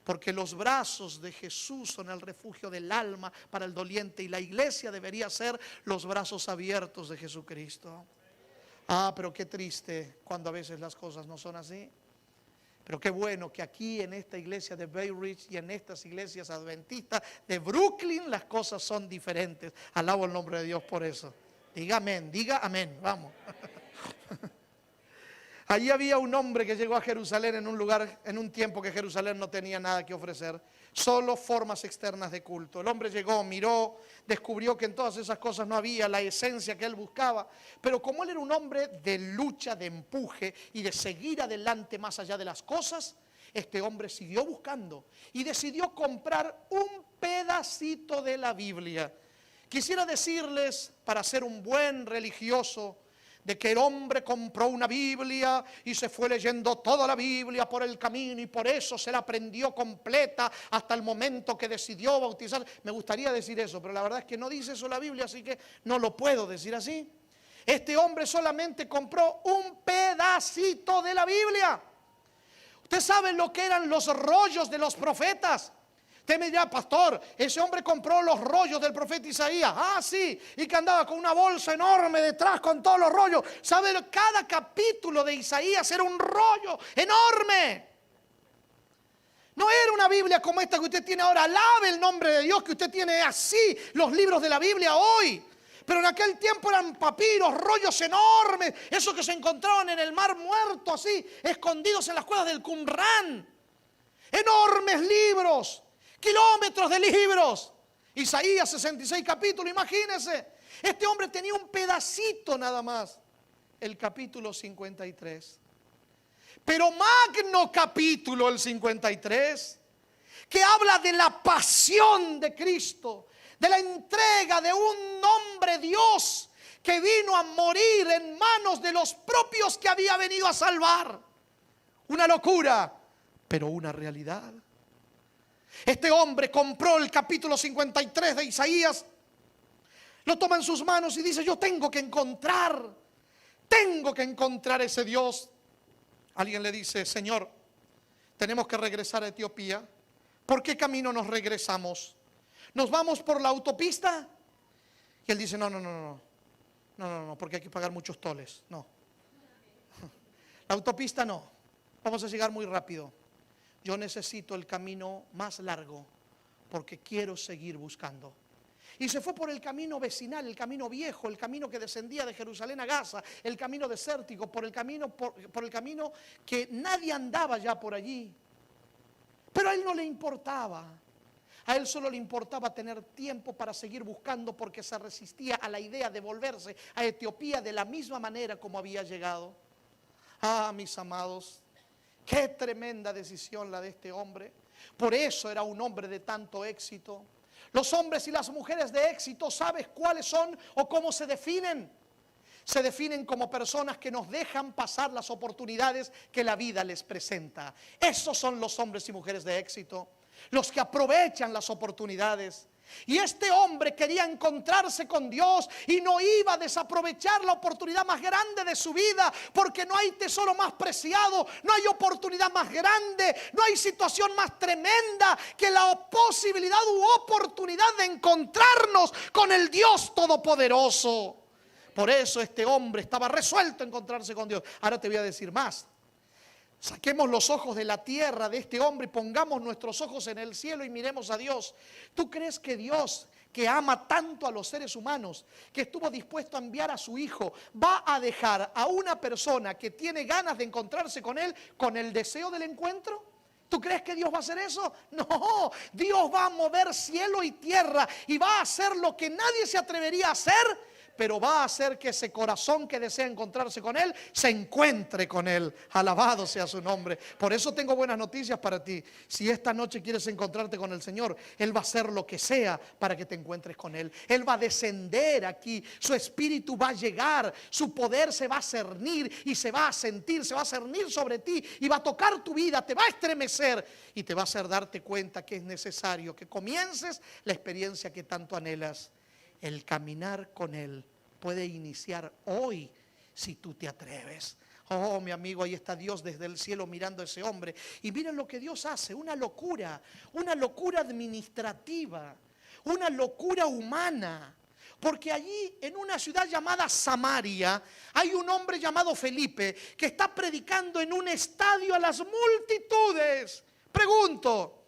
Porque los brazos de Jesús son el refugio del alma para el doliente, y la iglesia debería ser los brazos abiertos de Jesucristo. Pero qué triste cuando a veces las cosas no son así. Pero qué bueno que aquí en esta iglesia de Bay Ridge y en estas iglesias adventistas de Brooklyn las cosas son diferentes. Alabo el nombre de Dios por eso. Diga amén, vamos. Allí había un hombre que llegó a Jerusalén en un lugar, en un tiempo que Jerusalén no tenía nada que ofrecer, solo formas externas de culto. El hombre llegó, miró, descubrió que en todas esas cosas no había la esencia que él buscaba, pero como él era un hombre de lucha, de empuje y de seguir adelante más allá de las cosas, este hombre siguió buscando y decidió comprar un pedacito de la Biblia. Quisiera decirles, para ser un buen religioso, de que el hombre compró una Biblia y se fue leyendo toda la Biblia por el camino y por eso se la aprendió completa hasta el momento que decidió bautizar. Me gustaría decir eso, pero la verdad es que no dice eso la Biblia, así que no lo puedo decir así. Este hombre solamente compró un pedacito de la Biblia. ¿Usted sabe lo que eran los rollos de los profetas? Usted me dirá, pastor, ese hombre compró los rollos del profeta Isaías. Sí, y que andaba con una bolsa enorme detrás con todos los rollos. ¿Sabe? Cada capítulo de Isaías era un rollo enorme. No era una Biblia como esta que usted tiene ahora. Alabe el nombre de Dios que usted tiene así los libros de la Biblia hoy. Pero en aquel tiempo eran papiros, rollos enormes, esos que se encontraban en el mar muerto así, escondidos en las cuevas del Qumran. Enormes libros. Kilómetros de libros. Isaías 66 capítulos, imagínense. Este hombre tenía un pedacito nada más. El capítulo 53. Pero magno capítulo el 53, que habla de la pasión de Cristo, de la entrega de un hombre Dios que vino a morir en manos de los propios que había venido a salvar. Una locura, pero una realidad. Este hombre compró el capítulo 53 de Isaías, lo toma en sus manos y dice, yo tengo que encontrar ese Dios. Alguien le dice, Señor, tenemos que regresar a Etiopía. ¿Por qué camino nos regresamos? ¿Nos vamos por la autopista? Y él dice, no, porque hay que pagar muchos toles. No, la autopista no, vamos a llegar muy rápido. Yo necesito el camino más largo porque quiero seguir buscando. Y se fue por el camino vecinal, el camino viejo, el camino que descendía de Jerusalén a Gaza, el camino desértico, por el camino que nadie andaba ya por allí. Pero a él no le importaba. A él solo le importaba tener tiempo para seguir buscando porque se resistía a la idea de volverse a Etiopía de la misma manera como había llegado. Mis amados, qué tremenda decisión la de este hombre. Por eso era un hombre de tanto éxito. Los hombres y las mujeres de éxito, ¿sabes cuáles son o cómo se definen? Se definen como personas que nos dejan pasar las oportunidades que la vida les presenta. Esos son los hombres y mujeres de éxito, los que aprovechan las oportunidades. Y este hombre quería encontrarse con Dios y no iba a desaprovechar la oportunidad más grande de su vida, porque no hay tesoro más preciado, no hay oportunidad más grande, no hay situación más tremenda que la posibilidad u oportunidad de encontrarnos con el Dios Todopoderoso. Por eso este hombre estaba resuelto a encontrarse con Dios. Ahora te voy a decir más. Saquemos los ojos de la tierra de este hombre y pongamos nuestros ojos en el cielo y miremos a Dios. ¿Tú crees que Dios, que ama tanto a los seres humanos, que estuvo dispuesto a enviar a su hijo, va a dejar a una persona que tiene ganas de encontrarse con él con el deseo del encuentro? ¿Tú crees que Dios va a hacer eso? No, Dios va a mover cielo y tierra y va a hacer lo que nadie se atrevería a hacer, pero va a hacer que ese corazón que desea encontrarse con Él se encuentre con Él. Alabado sea su nombre. Por eso tengo buenas noticias para ti. Si esta noche quieres encontrarte con el Señor, Él va a hacer lo que sea para que te encuentres con Él. Él va a descender aquí, su espíritu va a llegar, su poder se va a cernir y se va a sentir, se va a cernir sobre ti y va a tocar tu vida, te va a estremecer y te va a hacer darte cuenta que es necesario que comiences la experiencia que tanto anhelas. El caminar con Él puede iniciar hoy si tú te atreves. Oh, mi amigo, ahí está Dios desde el cielo mirando a ese hombre. Y miren lo que Dios hace, una locura administrativa, una locura humana. Porque allí en una ciudad llamada Samaria hay un hombre llamado Felipe que está predicando en un estadio a las multitudes. Pregunto,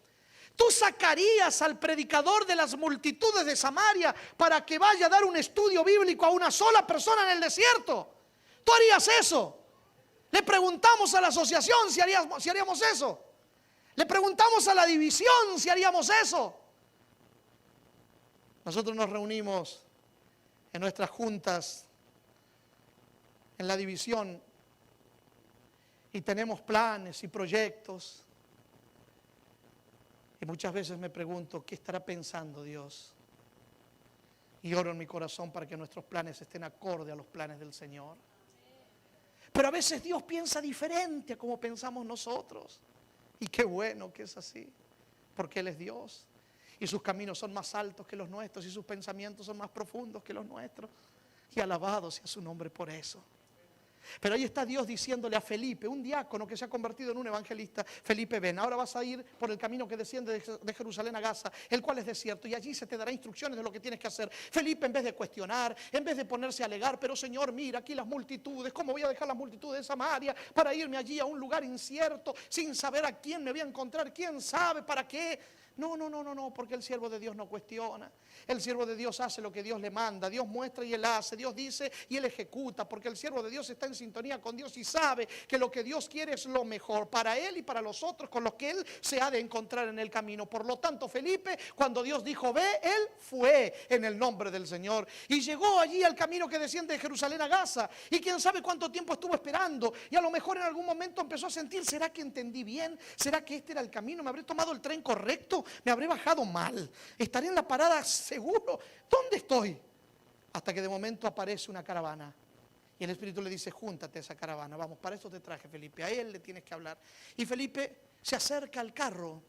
¿tú sacarías al predicador de las multitudes de Samaria para que vaya a dar un estudio bíblico a una sola persona en el desierto? ¿Tú harías eso? Le preguntamos a la asociación si haríamos eso. Le preguntamos a la división si haríamos eso. Nosotros nos reunimos en nuestras juntas, en la división, y tenemos planes y proyectos. Y muchas veces me pregunto, ¿qué estará pensando Dios? Y oro en mi corazón para que nuestros planes estén acorde a los planes del Señor. Pero a veces Dios piensa diferente a como pensamos nosotros. Y qué bueno que es así, porque Él es Dios. Y sus caminos son más altos que los nuestros y sus pensamientos son más profundos que los nuestros. Y alabado sea su nombre por eso. Pero ahí está Dios diciéndole a Felipe, un diácono que se ha convertido en un evangelista: Felipe, ven, ahora vas a ir por el camino que desciende de Jerusalén a Gaza, el cual es desierto, y allí se te dará instrucciones de lo que tienes que hacer. Felipe, en vez de cuestionar, en vez de ponerse a alegar, pero Señor, mira aquí las multitudes, ¿cómo voy a dejar las multitudes de Samaria para irme allí a un lugar incierto, sin saber a quién me voy a encontrar, quién sabe para qué? No, porque el siervo de Dios no cuestiona. El siervo de Dios hace lo que Dios le manda. Dios muestra y Él hace. Dios dice y Él ejecuta. Porque el siervo de Dios está en sintonía con Dios y sabe que lo que Dios quiere es lo mejor para Él y para los otros con los que Él se ha de encontrar en el camino. Por lo tanto, Felipe, cuando Dios dijo ve, Él fue en el nombre del Señor. Y llegó allí al camino que desciende de Jerusalén a Gaza. Y quién sabe cuánto tiempo estuvo esperando. Y a lo mejor en algún momento empezó a sentir, ¿será que entendí bien? ¿Será que este era el camino? ¿Me habré tomado el tren correcto? ¿Me habré bajado mal? ¿Estaré en la parada seguro? ¿Dónde estoy? Hasta que de momento aparece una caravana. Y el Espíritu le dice, júntate a esa caravana. Vamos, para eso te traje, Felipe. A él le tienes que hablar. Y Felipe se acerca al carro.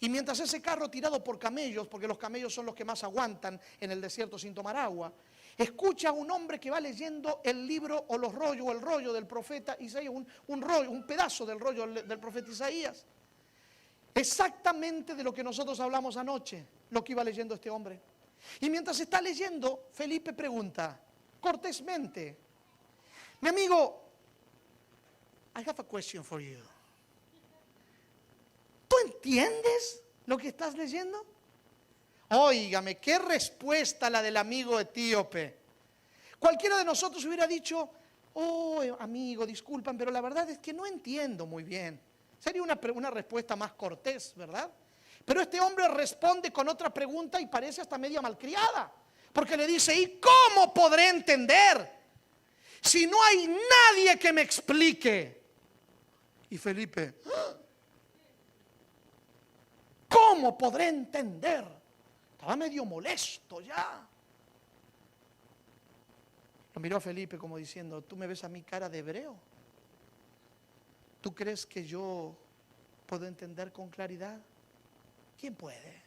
Y mientras ese carro tirado por camellos, porque los camellos son los que más aguantan en el desierto sin tomar agua, escucha a un hombre que va leyendo el libro o los rollos o el rollo del profeta Isaías, un pedazo del rollo del profeta Isaías. Exactamente de lo que nosotros hablamos anoche, lo que iba leyendo este hombre. Y mientras está leyendo, Felipe pregunta, cortésmente, mi amigo, I have a question for you. ¿Tú entiendes lo que estás leyendo? Óigame, qué respuesta la del amigo etíope. Cualquiera de nosotros hubiera dicho, oh amigo, disculpan, pero la verdad es que no entiendo muy bien. Sería una respuesta más cortés, ¿verdad? Pero este hombre responde con otra pregunta y parece hasta media malcriada. Porque le dice, ¿y cómo podré entender si no hay nadie que me explique? Y Felipe, ¿cómo podré entender? Estaba medio molesto ya. Lo miró a Felipe como diciendo, ¿tú me ves a mi cara de hebreo? ¿Tú crees que yo puedo entender con claridad? ¿Quién puede?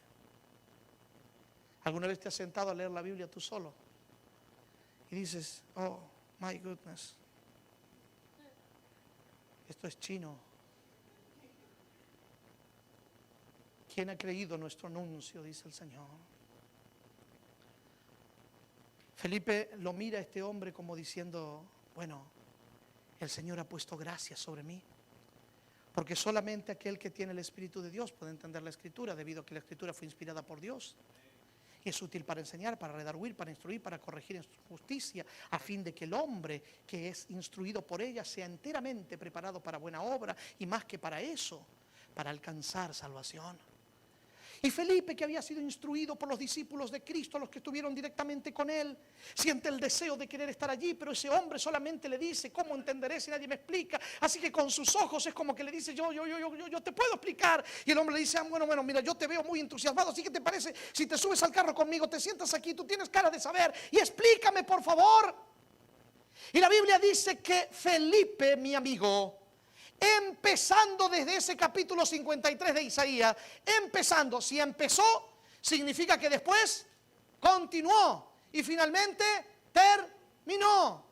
¿Alguna vez te has sentado a leer la Biblia tú solo? Y dices, oh, my goodness. Esto es chino. ¿Quién ha creído nuestro anuncio? Dice el Señor. Felipe lo mira a este hombre como diciendo, bueno, el Señor ha puesto gracia sobre mí. Porque solamente aquel que tiene el Espíritu de Dios puede entender la Escritura, debido a que la Escritura fue inspirada por Dios. Y es útil para enseñar, para redarguir, para instruir, para corregir en justicia, a fin de que el hombre que es instruido por ella sea enteramente preparado para buena obra, y más que para eso, para alcanzar salvación. Y Felipe, que había sido instruido por los discípulos de Cristo, los que estuvieron directamente con él, siente el deseo de querer estar allí, pero ese hombre solamente le dice, ¿cómo entenderé si nadie me explica? Así que con sus ojos es como que le dice, yo te puedo explicar. Y el hombre le dice, bueno, mira, yo te veo muy entusiasmado, así que te parece, si te subes al carro conmigo, te sientas aquí, tú tienes cara de saber, y explícame por favor. Y la Biblia dice que Felipe, mi amigo, empezando desde ese capítulo 53 de Isaías, si empezó, significa que después continuó y finalmente terminó.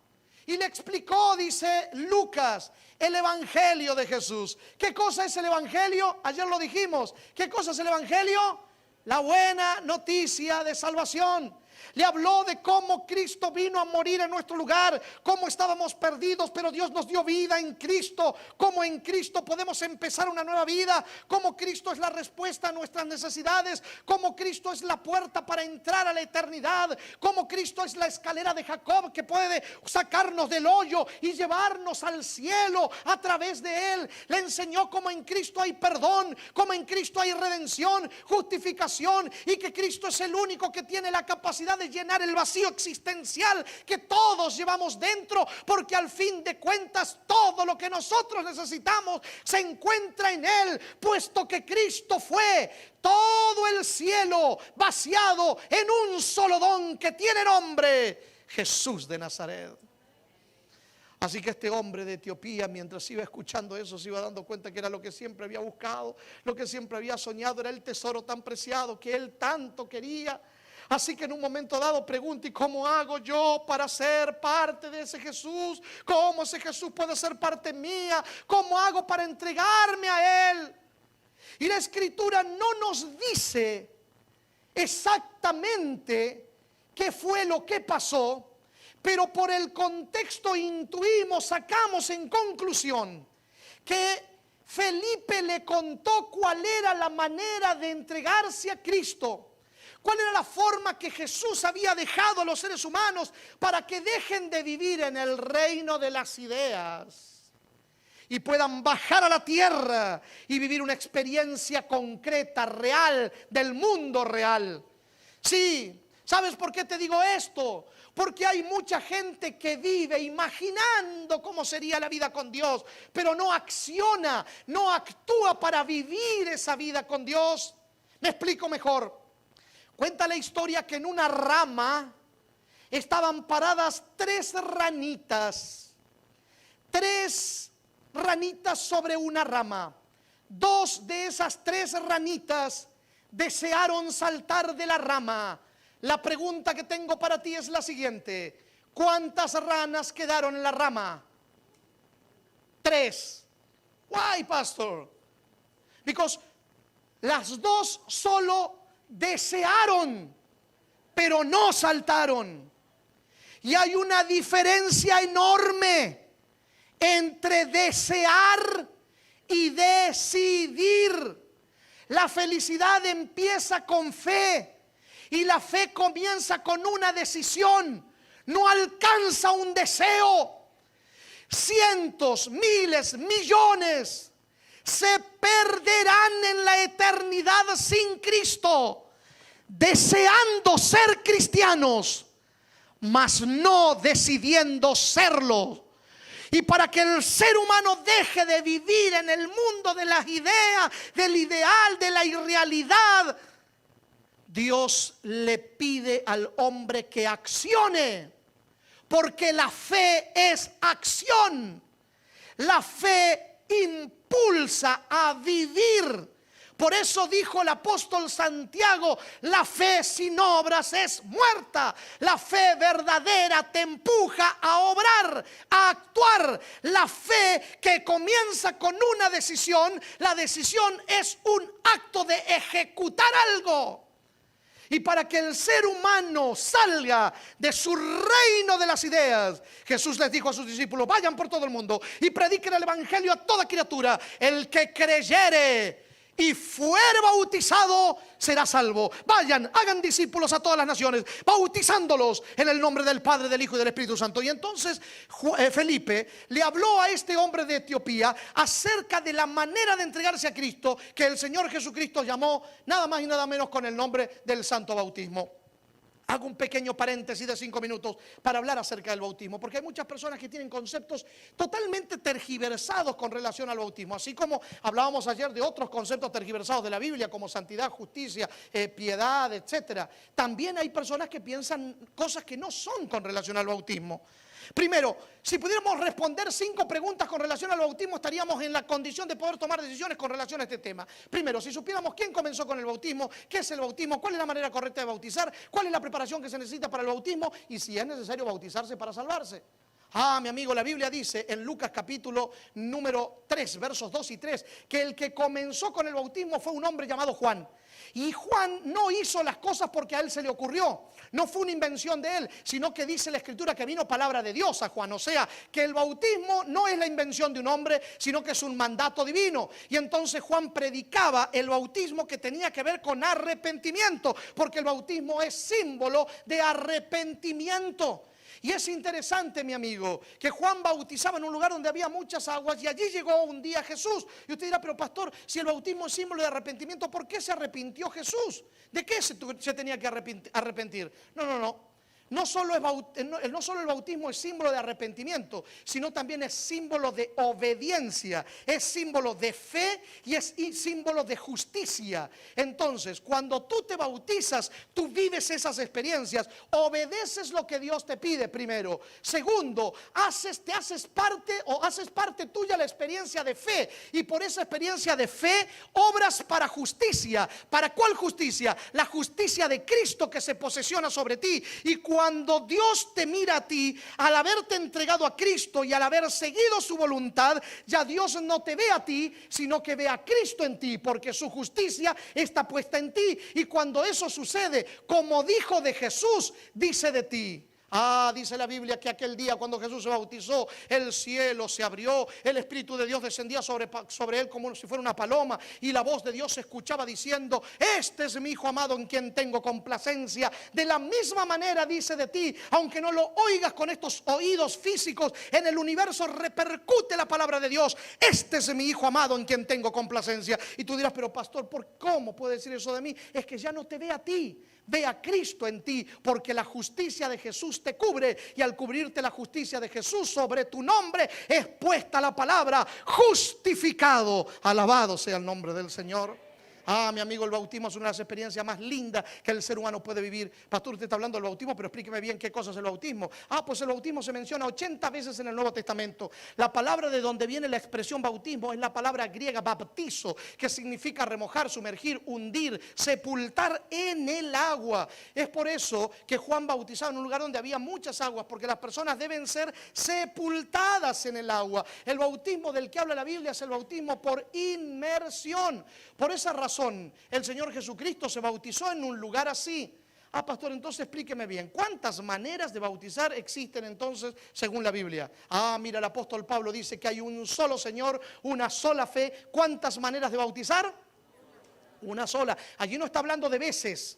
Y le explicó, dice Lucas, el Evangelio de Jesús. ¿Qué cosa es el Evangelio? Ayer lo dijimos. ¿Qué cosa es el Evangelio? La buena noticia de salvación. Le habló de cómo Cristo vino a morir en nuestro lugar, cómo estábamos perdidos, pero Dios nos dio vida en Cristo, cómo en Cristo podemos empezar una nueva vida, cómo Cristo es la respuesta a nuestras necesidades, cómo Cristo es la puerta para entrar a la eternidad, cómo Cristo es la escalera de Jacob que puede sacarnos del hoyo y llevarnos al cielo a través de Él. Le enseñó cómo en Cristo hay perdón, cómo en Cristo hay redención, justificación, y que Cristo es el único que tiene la capacidad de llenar el vacío existencial que todos llevamos dentro, porque al fin de cuentas todo lo que nosotros necesitamos se encuentra en Él, puesto que Cristo fue todo el cielo vaciado en un solo don que tiene nombre: Jesús de Nazaret. Así que este hombre de Etiopía, mientras iba escuchando eso, se iba dando cuenta que era lo que siempre había buscado, lo que siempre había soñado, era el tesoro tan preciado que él tanto quería. Así que en un momento dado pregunta: ¿y cómo hago yo para ser parte de ese Jesús? ¿Cómo ese Jesús puede ser parte mía? ¿Cómo hago para entregarme a Él? Y la Escritura no nos dice exactamente qué fue lo que pasó, pero por el contexto intuimos, sacamos en conclusión que Felipe le contó cuál era la manera de entregarse a Cristo. ¿Cuál era la forma que Jesús había dejado a los seres humanos para que dejen de vivir en el reino de las ideas y puedan bajar a la tierra y vivir una experiencia concreta, real, del mundo real? Sí, ¿sabes por qué te digo esto? Porque hay mucha gente que vive imaginando cómo sería la vida con Dios, pero no acciona, no actúa para vivir esa vida con Dios. Me explico mejor. Cuenta la historia que en una rama estaban paradas tres ranitas sobre una rama. Dos de esas tres ranitas desearon saltar de la rama. La pregunta que tengo para ti es la siguiente: ¿cuántas ranas quedaron en la rama? 3. Why, pastor? Because las dos solo desearon, pero no saltaron. Y hay una diferencia enorme entre desear y decidir. La felicidad empieza con fe, y la fe comienza con una decisión. No alcanza un deseo. Cientos, miles, millones se perderán en la eternidad sin Cristo, deseando ser cristianos, mas no decidiendo serlo. Y para que el ser humano deje de vivir en el mundo de las ideas, del ideal, de la irrealidad, Dios le pide al hombre que accione, porque la fe es acción. La fe impulsa a vivir. Por eso dijo el apóstol Santiago: la fe sin obras es muerta. La fe verdadera te empuja a obrar, a actuar. La fe que comienza con una decisión, la decisión es un acto de ejecutar algo. Y para que el ser humano salga de su reino de las ideas, Jesús les dijo a sus discípulos: vayan por todo el mundo y prediquen el evangelio a toda criatura. El que creyere y fuere bautizado será salvo. Vayan, hagan discípulos a todas las naciones, bautizándolos en el nombre del Padre, del Hijo y del Espíritu Santo. Y entonces Felipe le habló a este hombre de Etiopía acerca de la manera de entregarse a Cristo, que el Señor Jesucristo llamó nada más y nada menos con el nombre del santo bautismo. Hago un pequeño paréntesis de 5 minutos para hablar acerca del bautismo, porque hay muchas personas que tienen conceptos totalmente tergiversados con relación al bautismo. Así como hablábamos ayer de otros conceptos tergiversados de la Biblia, como santidad, justicia, piedad, etcétera. También hay personas que piensan cosas que no son con relación al bautismo. Primero, si pudiéramos responder 5 preguntas con relación al bautismo, estaríamos en la condición de poder tomar decisiones con relación a este tema. Primero, si supiéramos quién comenzó con el bautismo, qué es el bautismo, cuál es la manera correcta de bautizar, cuál es la preparación que se necesita para el bautismo y si es necesario bautizarse para salvarse. Mi amigo, la Biblia dice en Lucas capítulo número 3, versos 2 y 3, que el que comenzó con el bautismo fue un hombre llamado Juan. Y Juan no hizo las cosas porque a él se le ocurrió. No fue una invención de él, sino que dice la Escritura que vino palabra de Dios a Juan. O sea, que el bautismo no es la invención de un hombre, sino que es un mandato divino. Y entonces Juan predicaba el bautismo que tenía que ver con arrepentimiento, porque el bautismo es símbolo de arrepentimiento. Y es interesante, mi amigo, que Juan bautizaba en un lugar donde había muchas aguas y allí llegó un día Jesús. Y usted dirá, pero pastor, si el bautismo es símbolo de arrepentimiento, ¿por qué se arrepintió Jesús? ¿De qué se tenía que arrepentir? No. No solo el bautismo es símbolo de arrepentimiento, sino también es símbolo de obediencia, es símbolo de fe y es símbolo de justicia. Entonces, cuando tú te bautizas, tú vives esas experiencias, obedeces lo que Dios te pide primero. Segundo, te haces parte tuya la experiencia de fe, y por esa experiencia de fe obras para justicia. ¿Para cuál justicia? La justicia de Cristo que se posesiona sobre ti. Y cuando Dios te mira a ti, al haberte entregado a Cristo y al haber seguido su voluntad, ya Dios no te ve a ti, sino que ve a Cristo en ti, porque su justicia está puesta en ti. Y cuando eso sucede, como dijo de Jesús, dice de ti. Dice la Biblia que aquel día cuando Jesús se bautizó, el cielo se abrió, el Espíritu de Dios descendía sobre él como si fuera una paloma, y la voz de Dios se escuchaba diciendo: este es mi Hijo amado en quien tengo complacencia. De la misma manera dice de ti, aunque no lo oigas con estos oídos físicos, en el universo repercute la palabra de Dios: este es mi Hijo amado en quien tengo complacencia. Y tú dirás, pero pastor, ¿cómo puede decir eso de mí? Es que ya no te ve a ti, ve a Cristo en ti, porque la justicia de Jesús te cubre, y al cubrirte la justicia de Jesús, sobre tu nombre es puesta la palabra justificado. Alabado sea el nombre del Señor. Mi amigo, el bautismo es una de las experiencias más lindas que el ser humano puede vivir. Pastor, usted está hablando del bautismo, pero explíqueme bien qué cosa es el bautismo. Pues el bautismo se menciona 80 veces en el Nuevo Testamento. La palabra de donde viene la expresión bautismo es la palabra griega baptizo, que significa remojar, sumergir, hundir, sepultar en el agua. Es por eso que Juan bautizaba en un lugar donde había muchas aguas, porque las personas deben ser sepultadas en el agua. El bautismo del que habla la Biblia es el bautismo por inmersión. Por esa razón el Señor Jesucristo se bautizó en un lugar así. Pastor, entonces explíqueme bien, ¿cuántas maneras de bautizar existen entonces según la Biblia? Mira, el apóstol Pablo dice que hay un solo Señor, una sola fe. ¿Cuántas maneras de bautizar? Una sola. Allí no está hablando de veces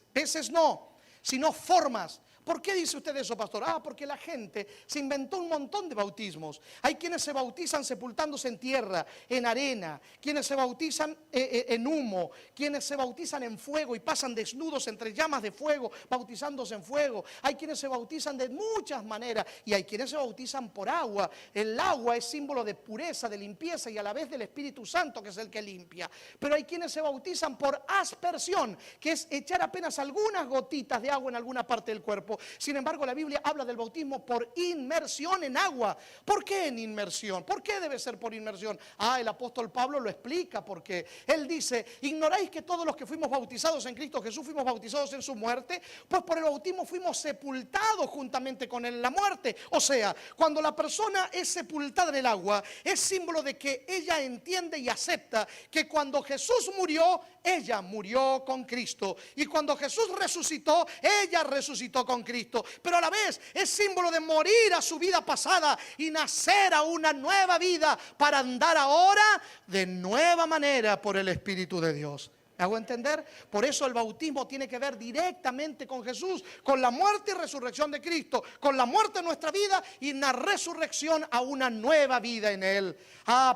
no, sino formas. ¿Por qué dice usted eso, pastor? Porque la gente se inventó un montón de bautismos. Hay quienes se bautizan sepultándose en tierra, en arena, quienes se bautizan en humo, quienes se bautizan en fuego y pasan desnudos entre llamas de fuego, bautizándose en fuego. Hay quienes se bautizan de muchas maneras y hay quienes se bautizan por agua. El agua es símbolo de pureza, de limpieza y a la vez del Espíritu Santo, que es el que limpia. Pero hay quienes se bautizan por aspersión, que es echar apenas algunas gotitas de agua en alguna parte del cuerpo. Sin embargo, la Biblia habla del bautismo por inmersión en agua. ¿Por qué en inmersión? ¿Por qué debe ser por inmersión? El apóstol Pablo lo explica porque él dice: ¿ignoráis que todos los que fuimos bautizados en Cristo Jesús fuimos bautizados en su muerte? Pues por el bautismo fuimos sepultados juntamente con él en la muerte. O sea, cuando la persona es sepultada en el agua, es símbolo de que ella entiende y acepta que cuando Jesús murió, ella murió con Cristo, y cuando Jesús resucitó, ella resucitó con Cristo. Pero a la vez es símbolo de morir a su vida pasada y nacer a una nueva vida para andar ahora de nueva manera por el Espíritu de Dios. ¿Me hago entender? Por eso el bautismo tiene que ver directamente con Jesús, con la muerte y resurrección de Cristo, con la muerte en nuestra vida y la resurrección a una nueva vida en Él.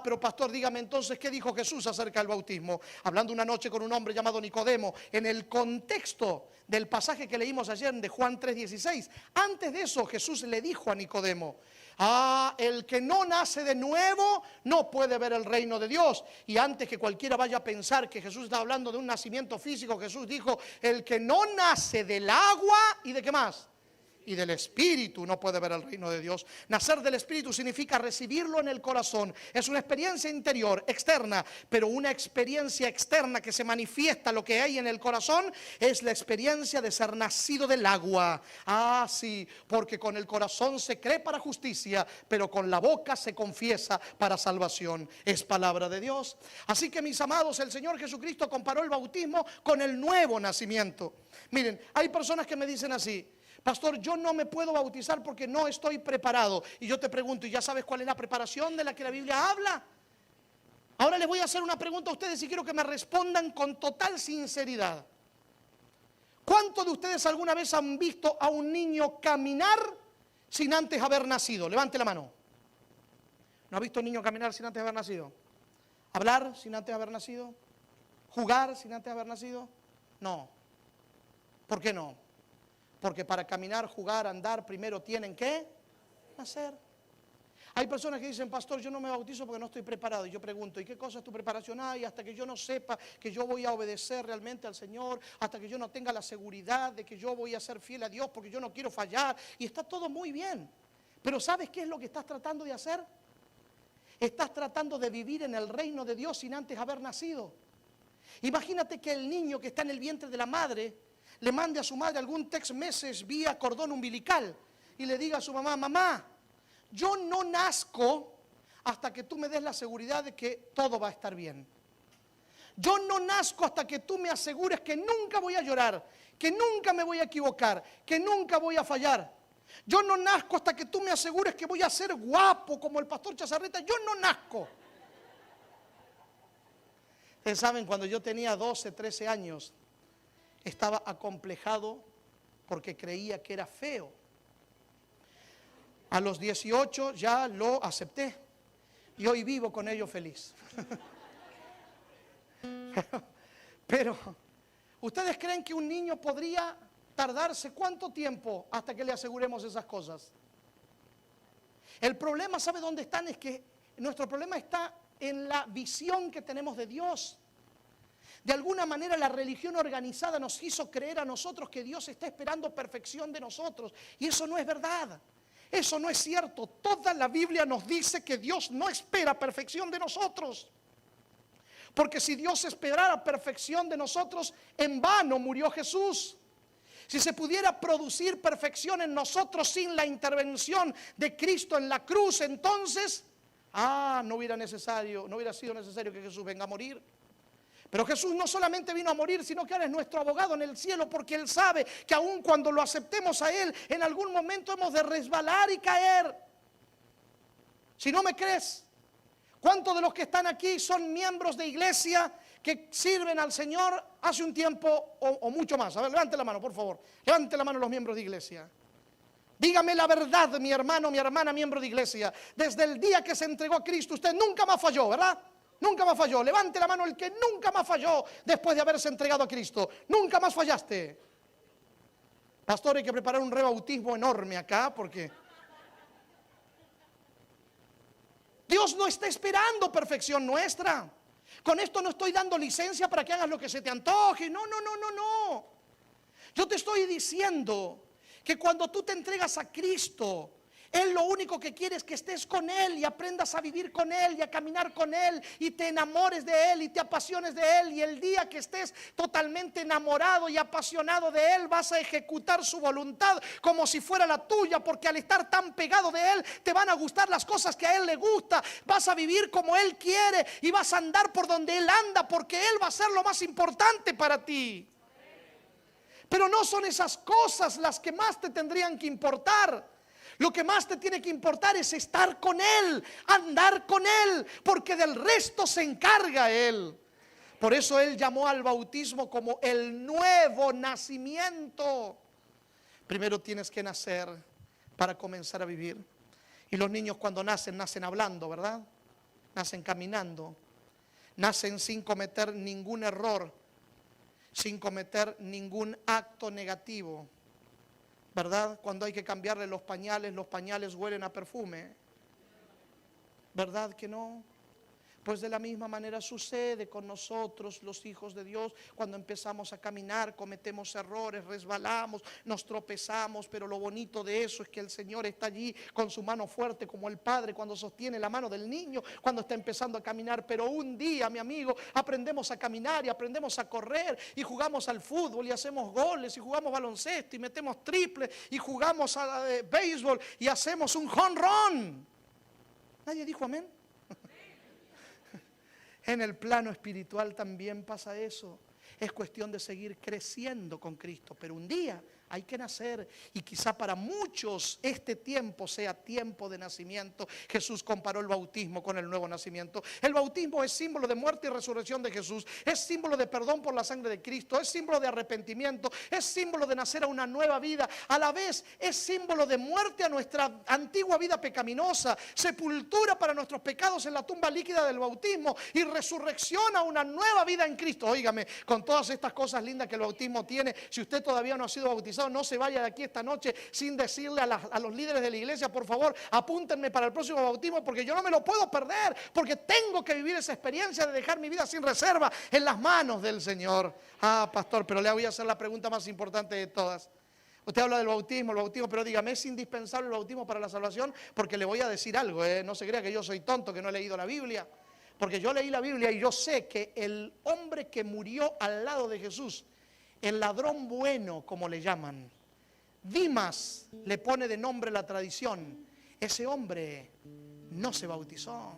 Pero pastor, dígame entonces, ¿qué dijo Jesús acerca del bautismo? Hablando una noche con un hombre llamado Nicodemo, en el contexto del pasaje que leímos ayer de Juan 3:16. Antes de eso, Jesús le dijo a Nicodemo: el que no nace de nuevo no puede ver el reino de Dios. Y antes que cualquiera vaya a pensar que Jesús está hablando de un nacimiento físico, Jesús dijo: el que no nace del agua y de qué más, y del Espíritu no puede ver el reino de Dios. Nacer del Espíritu significa recibirlo en el corazón. Es una experiencia interior, externa, pero una experiencia externa que se manifiesta lo que hay en el corazón es la experiencia de ser nacido del agua. Ah, sí, porque con el corazón se cree para justicia, pero con la boca se confiesa para salvación. Es palabra de Dios. Así que, mis amados, el Señor Jesucristo comparó el bautismo con el nuevo nacimiento. Miren, hay personas que me dicen así: pastor, yo no me puedo bautizar porque no estoy preparado. Y yo te pregunto, ¿y ya sabes cuál es la preparación de la que la Biblia habla? Ahora les voy a hacer una pregunta a ustedes y quiero que me respondan con total sinceridad. ¿Cuántos de ustedes alguna vez han visto a un niño caminar sin antes haber nacido? Levante la mano. ¿No ha visto a un niño caminar sin antes haber nacido? ¿Hablar sin antes haber nacido? ¿Jugar sin antes haber nacido? No. ¿Por qué no? Porque para caminar, jugar, andar, primero tienen que nacer. Hay personas que dicen: pastor, yo no me bautizo porque no estoy preparado. Y yo pregunto: ¿y qué cosa es tu preparación? Y hasta que yo no sepa que yo voy a obedecer realmente al Señor, hasta que yo no tenga la seguridad de que yo voy a ser fiel a Dios porque yo no quiero fallar. Y está todo muy bien. Pero ¿sabes qué es lo que estás tratando de hacer? Estás tratando de vivir en el reino de Dios sin antes haber nacido. Imagínate que el niño que está en el vientre de la madre le mande a su madre algún text message vía cordón umbilical y le diga a su mamá: mamá, yo no nazco hasta que tú me des la seguridad de que todo va a estar bien. Yo no nazco hasta que tú me asegures que nunca voy a llorar, que nunca me voy a equivocar, que nunca voy a fallar. Yo no nazco hasta que tú me asegures que voy a ser guapo como el pastor Chazarreta. Yo no nazco. Ustedes saben, cuando yo tenía 12, 13 años, estaba acomplejado porque creía que era feo. A los 18 ya lo acepté y hoy vivo con ello feliz. Pero, ¿ustedes creen que un niño podría tardarse cuánto tiempo hasta que le aseguremos esas cosas? El problema, ¿sabe dónde están? Es que nuestro problema está en la visión que tenemos de Dios. De alguna manera la religión organizada nos hizo creer a nosotros que Dios está esperando perfección de nosotros. Y eso no es verdad. Eso no es cierto. Toda la Biblia nos dice que Dios no espera perfección de nosotros. Porque si Dios esperara perfección de nosotros, en vano murió Jesús. Si se pudiera producir perfección en nosotros sin la intervención de Cristo en la cruz, entonces, no hubiera sido necesario que Jesús venga a morir. Pero Jesús no solamente vino a morir, sino que ahora es nuestro abogado en el cielo, porque Él sabe que aun cuando lo aceptemos a Él, en algún momento hemos de resbalar y caer. Si no me crees, ¿cuántos de los que están aquí son miembros de iglesia que sirven al Señor hace un tiempo o mucho más? A ver, levante la mano, por favor. Levante la mano los miembros de iglesia. Dígame la verdad, mi hermano, mi hermana, miembro de iglesia. Desde el día que se entregó a Cristo, usted nunca más falló, ¿verdad? Nunca más falló. Levante la mano el que nunca más falló después de haberse entregado a Cristo. Nunca más fallaste. Pastor, hay que preparar un rebautismo enorme acá porque Dios no está esperando perfección nuestra. Con esto no estoy dando licencia para que hagas lo que se te antoje. No. Yo te estoy diciendo que cuando tú te entregas a Cristo, Él lo único que quiere es que estés con Él y aprendas a vivir con Él y a caminar con Él y te enamores de Él y te apasiones de Él. Y el día que estés totalmente enamorado y apasionado de Él, vas a ejecutar su voluntad como si fuera la tuya, porque al estar tan pegado de Él te van a gustar las cosas que a Él le gusta. Vas a vivir como Él quiere y vas a andar por donde Él anda, porque Él va a ser lo más importante para ti. Pero no son esas cosas las que más te tendrían que importar. Lo que más te tiene que importar es estar con Él, andar con Él, porque del resto se encarga Él. Por eso Él llamó al bautismo como el nuevo nacimiento. Primero tienes que nacer para comenzar a vivir. Y los niños cuando nacen, nacen hablando, ¿verdad? Nacen caminando. Nacen sin cometer ningún error, sin cometer ningún acto negativo. ¿Verdad? Cuando hay que cambiarle los pañales huelen a perfume. ¿Verdad que no? Pues de la misma manera sucede con nosotros, los hijos de Dios, cuando empezamos a caminar, cometemos errores, resbalamos, nos tropezamos, pero lo bonito de eso es que el Señor está allí con su mano fuerte como el Padre cuando sostiene la mano del niño, cuando está empezando a caminar. Pero un día, mi amigo, aprendemos a caminar y aprendemos a correr y jugamos al fútbol y hacemos goles y jugamos baloncesto y metemos triples y jugamos a béisbol y hacemos un home run. ¿Nadie dijo amén? En el plano espiritual también pasa eso. Es cuestión de seguir creciendo con Cristo, pero un día hay que nacer, y quizá para muchos este tiempo sea tiempo de nacimiento. Jesús comparó el bautismo con el nuevo nacimiento. El bautismo es símbolo de muerte y resurrección de Jesús, es símbolo de perdón por la sangre de Cristo, es símbolo de arrepentimiento, es símbolo de nacer a una nueva vida. A la vez es símbolo de muerte a nuestra antigua vida pecaminosa, sepultura para nuestros pecados en la tumba líquida del bautismo y resurrección a una nueva vida en Cristo. Óigame, con todas estas cosas lindas que el bautismo tiene, si usted todavía no ha sido bautizado, no se vaya de aquí esta noche sin decirle a los líderes de la iglesia: por favor, apúntenme para el próximo bautismo, porque yo no me lo puedo perder, porque tengo que vivir esa experiencia de dejar mi vida sin reserva en las manos del Señor. Ah, pastor, pero le voy a hacer la pregunta más importante de todas. Usted habla del bautismo, pero dígame, ¿es indispensable el bautismo para la salvación? Porque le voy a decir algo, no se crea que yo soy tonto, que no he leído la Biblia. Porque yo leí la Biblia y yo sé que el hombre que murió al lado de Jesús, el ladrón bueno, como le llaman, Dimas le pone de nombre la tradición, ese hombre no se bautizó.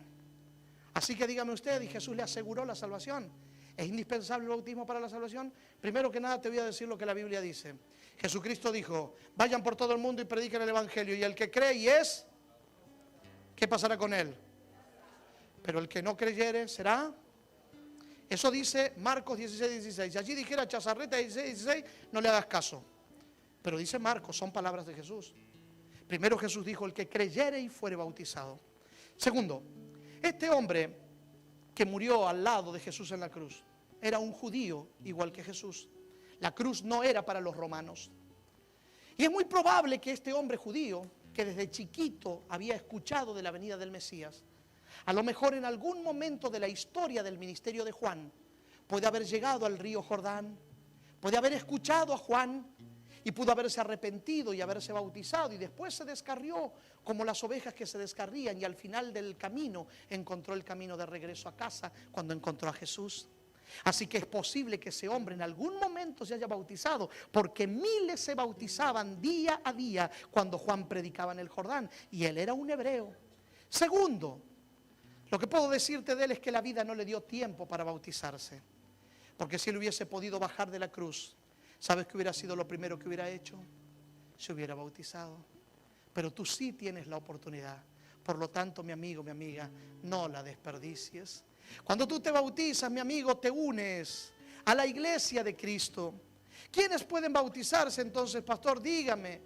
Así que dígame usted, ¿y Jesús le aseguró la salvación? ¿Es indispensable el bautismo para la salvación? Primero que nada te voy a decir lo que la Biblia dice. Jesucristo dijo: vayan por todo el mundo y prediquen el evangelio, y el que cree y es, ¿qué pasará con él? Pero el que no creyere será. Eso dice Marcos 16:16. Si allí dijera Chazarreta 16:16, no le hagas caso. Pero dice Marcos, son palabras de Jesús. Primero Jesús dijo: el que creyere y fuere bautizado. Segundo, este hombre que murió al lado de Jesús en la cruz era un judío igual que Jesús. La cruz no era para los romanos. Y es muy probable que este hombre judío, que desde chiquito había escuchado de la venida del Mesías, a lo mejor en algún momento de la historia del ministerio de Juan, puede haber llegado al río Jordán, puede haber escuchado a Juan y pudo haberse arrepentido y haberse bautizado, y después se descarrió como las ovejas que se descarrían, y al final del camino encontró el camino de regreso a casa cuando encontró a Jesús. Así que es posible que ese hombre en algún momento se haya bautizado, porque miles se bautizaban día a día cuando Juan predicaba en el Jordán, y él era un hebreo. Segundo, lo que puedo decirte de él es que la vida no le dio tiempo para bautizarse, porque si él hubiese podido bajar de la cruz, ¿sabes qué hubiera sido lo primero que hubiera hecho? Se hubiera bautizado. Pero tú sí tienes la oportunidad. Por lo tanto, mi amigo, mi amiga, no la desperdicies. Cuando tú te bautizas, mi amigo, te unes a la iglesia de Cristo. ¿Quiénes pueden bautizarse entonces, pastor? Dígame.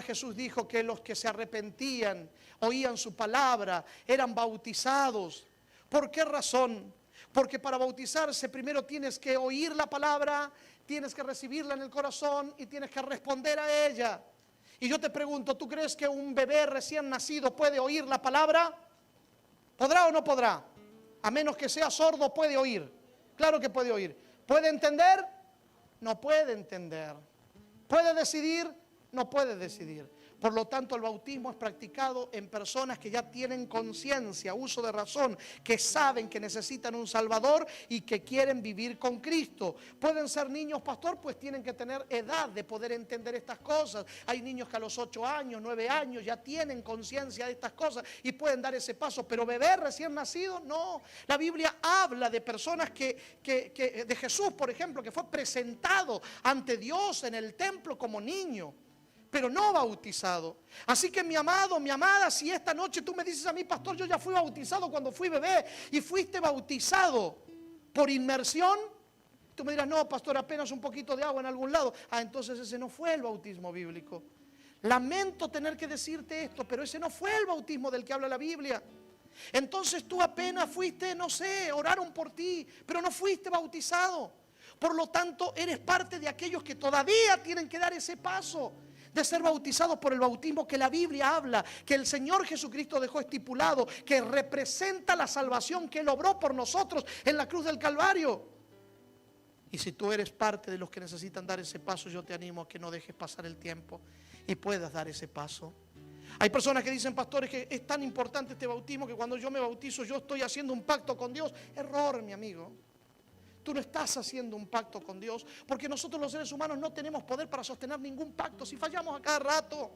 Jesús dijo que los que se arrepentían, oían su palabra, eran bautizados. ¿Por qué razón? Porque para bautizarse primero tienes que oír la palabra, tienes que recibirla en el corazón y tienes que responder a ella. Y yo te pregunto, ¿tú crees que un bebé recién nacido puede oír la palabra? ¿Podrá o no podrá? A menos que sea sordo, puede oír. Claro que puede oír. ¿Puede entender? No puede entender. ¿Puede decidir? No puede decidir. Por lo tanto, el bautismo es practicado en personas que ya tienen conciencia, uso de razón, que saben que necesitan un Salvador y que quieren vivir con Cristo. Pueden ser niños, pastor, pues tienen que tener edad de poder entender estas cosas. Hay niños que a los 8 años, 9 años ya tienen conciencia de estas cosas y pueden dar ese paso. Pero bebé recién nacido, no. La Biblia habla de personas de Jesús, por ejemplo, que fue presentado ante Dios en el templo como niño, pero no bautizado. Así que mi amado, mi amada, si esta noche tú me dices a mí, pastor, yo ya fui bautizado cuando fui bebé, y fuiste bautizado por inmersión, tú me dirás, no, pastor, apenas un poquito de agua en algún lado. Entonces ese no fue el bautismo bíblico. Lamento tener que decirte esto, pero ese no fue el bautismo del que habla la Biblia. Entonces tú apenas fuiste, no sé, oraron por ti, pero no fuiste bautizado. Por lo tanto, eres parte de aquellos que todavía tienen que dar ese paso de ser bautizados por el bautismo que la Biblia habla, que el Señor Jesucristo dejó estipulado, que representa la salvación que Él obró por nosotros en la cruz del Calvario. Y si tú eres parte de los que necesitan dar ese paso, yo te animo a que no dejes pasar el tiempo y puedas dar ese paso. Hay personas que dicen, pastores, que es tan importante este bautismo que cuando yo me bautizo yo estoy haciendo un pacto con Dios. Error, mi amigo. Tú no estás haciendo un pacto con Dios, porque nosotros los seres humanos no tenemos poder para sostener ningún pacto si fallamos a cada rato.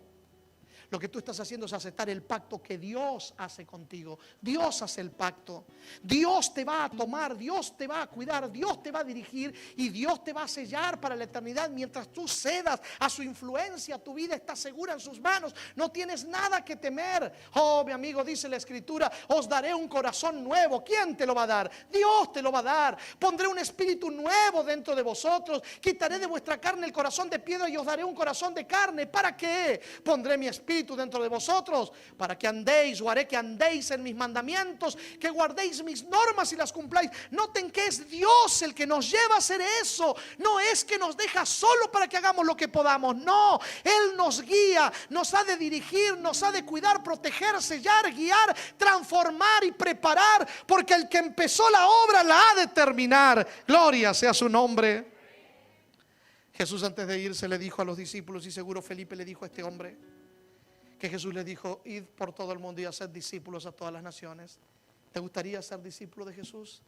Lo que tú estás haciendo es aceptar el pacto que Dios hace contigo. Dios hace el pacto. Dios te va a tomar, Dios te va a cuidar, Dios te va a dirigir y Dios te va a sellar para la eternidad. Mientras tú cedas a su influencia, tu vida está segura en sus manos. No tienes nada que temer. Oh, mi amigo, dice la Escritura, os daré un corazón nuevo. ¿Quién te lo va a dar? Dios te lo va a dar. Pondré un espíritu nuevo dentro de vosotros. Quitaré de vuestra carne el corazón de piedra y os daré un corazón de carne. ¿Para qué? Pondré mi espíritu dentro de vosotros, para que andéis, o haré que andéis en mis mandamientos, que guardéis mis normas y las cumpláis. Noten que es Dios el que nos lleva a hacer eso. No es que nos deja solo para que hagamos lo que podamos. No, Él nos guía, nos ha de dirigir, nos ha de cuidar, proteger, sellar, guiar, transformar y preparar, porque el que empezó la obra la ha de terminar. Gloria sea su nombre. Jesús, antes de irse, le dijo a los discípulos, y seguro Felipe le dijo a este hombre, que Jesús le dijo, id por todo el mundo y haced discípulos a todas las naciones. ¿Te gustaría ser discípulo de Jesús?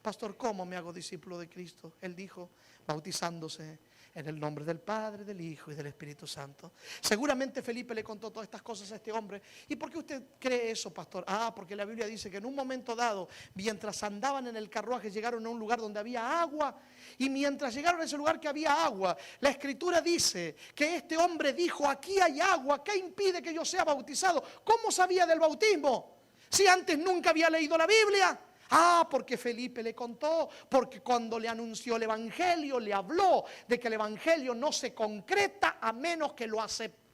Pastor, ¿cómo me hago discípulo de Cristo? Él dijo, bautizándose en el nombre del Padre, del Hijo y del Espíritu Santo. Seguramente Felipe le contó todas estas cosas a este hombre. ¿Y por qué usted cree eso, pastor? Porque la Biblia dice que en un momento dado, mientras andaban en el carruaje, llegaron a un lugar donde había agua. Y mientras llegaron a ese lugar que había agua, la Escritura dice que este hombre dijo, aquí hay agua, ¿qué impide que yo sea bautizado? ¿Cómo sabía del bautismo? Si antes nunca había leído la Biblia. Porque Felipe le contó, porque cuando le anunció el Evangelio, le habló de que el Evangelio no se concreta a menos que lo aceptemos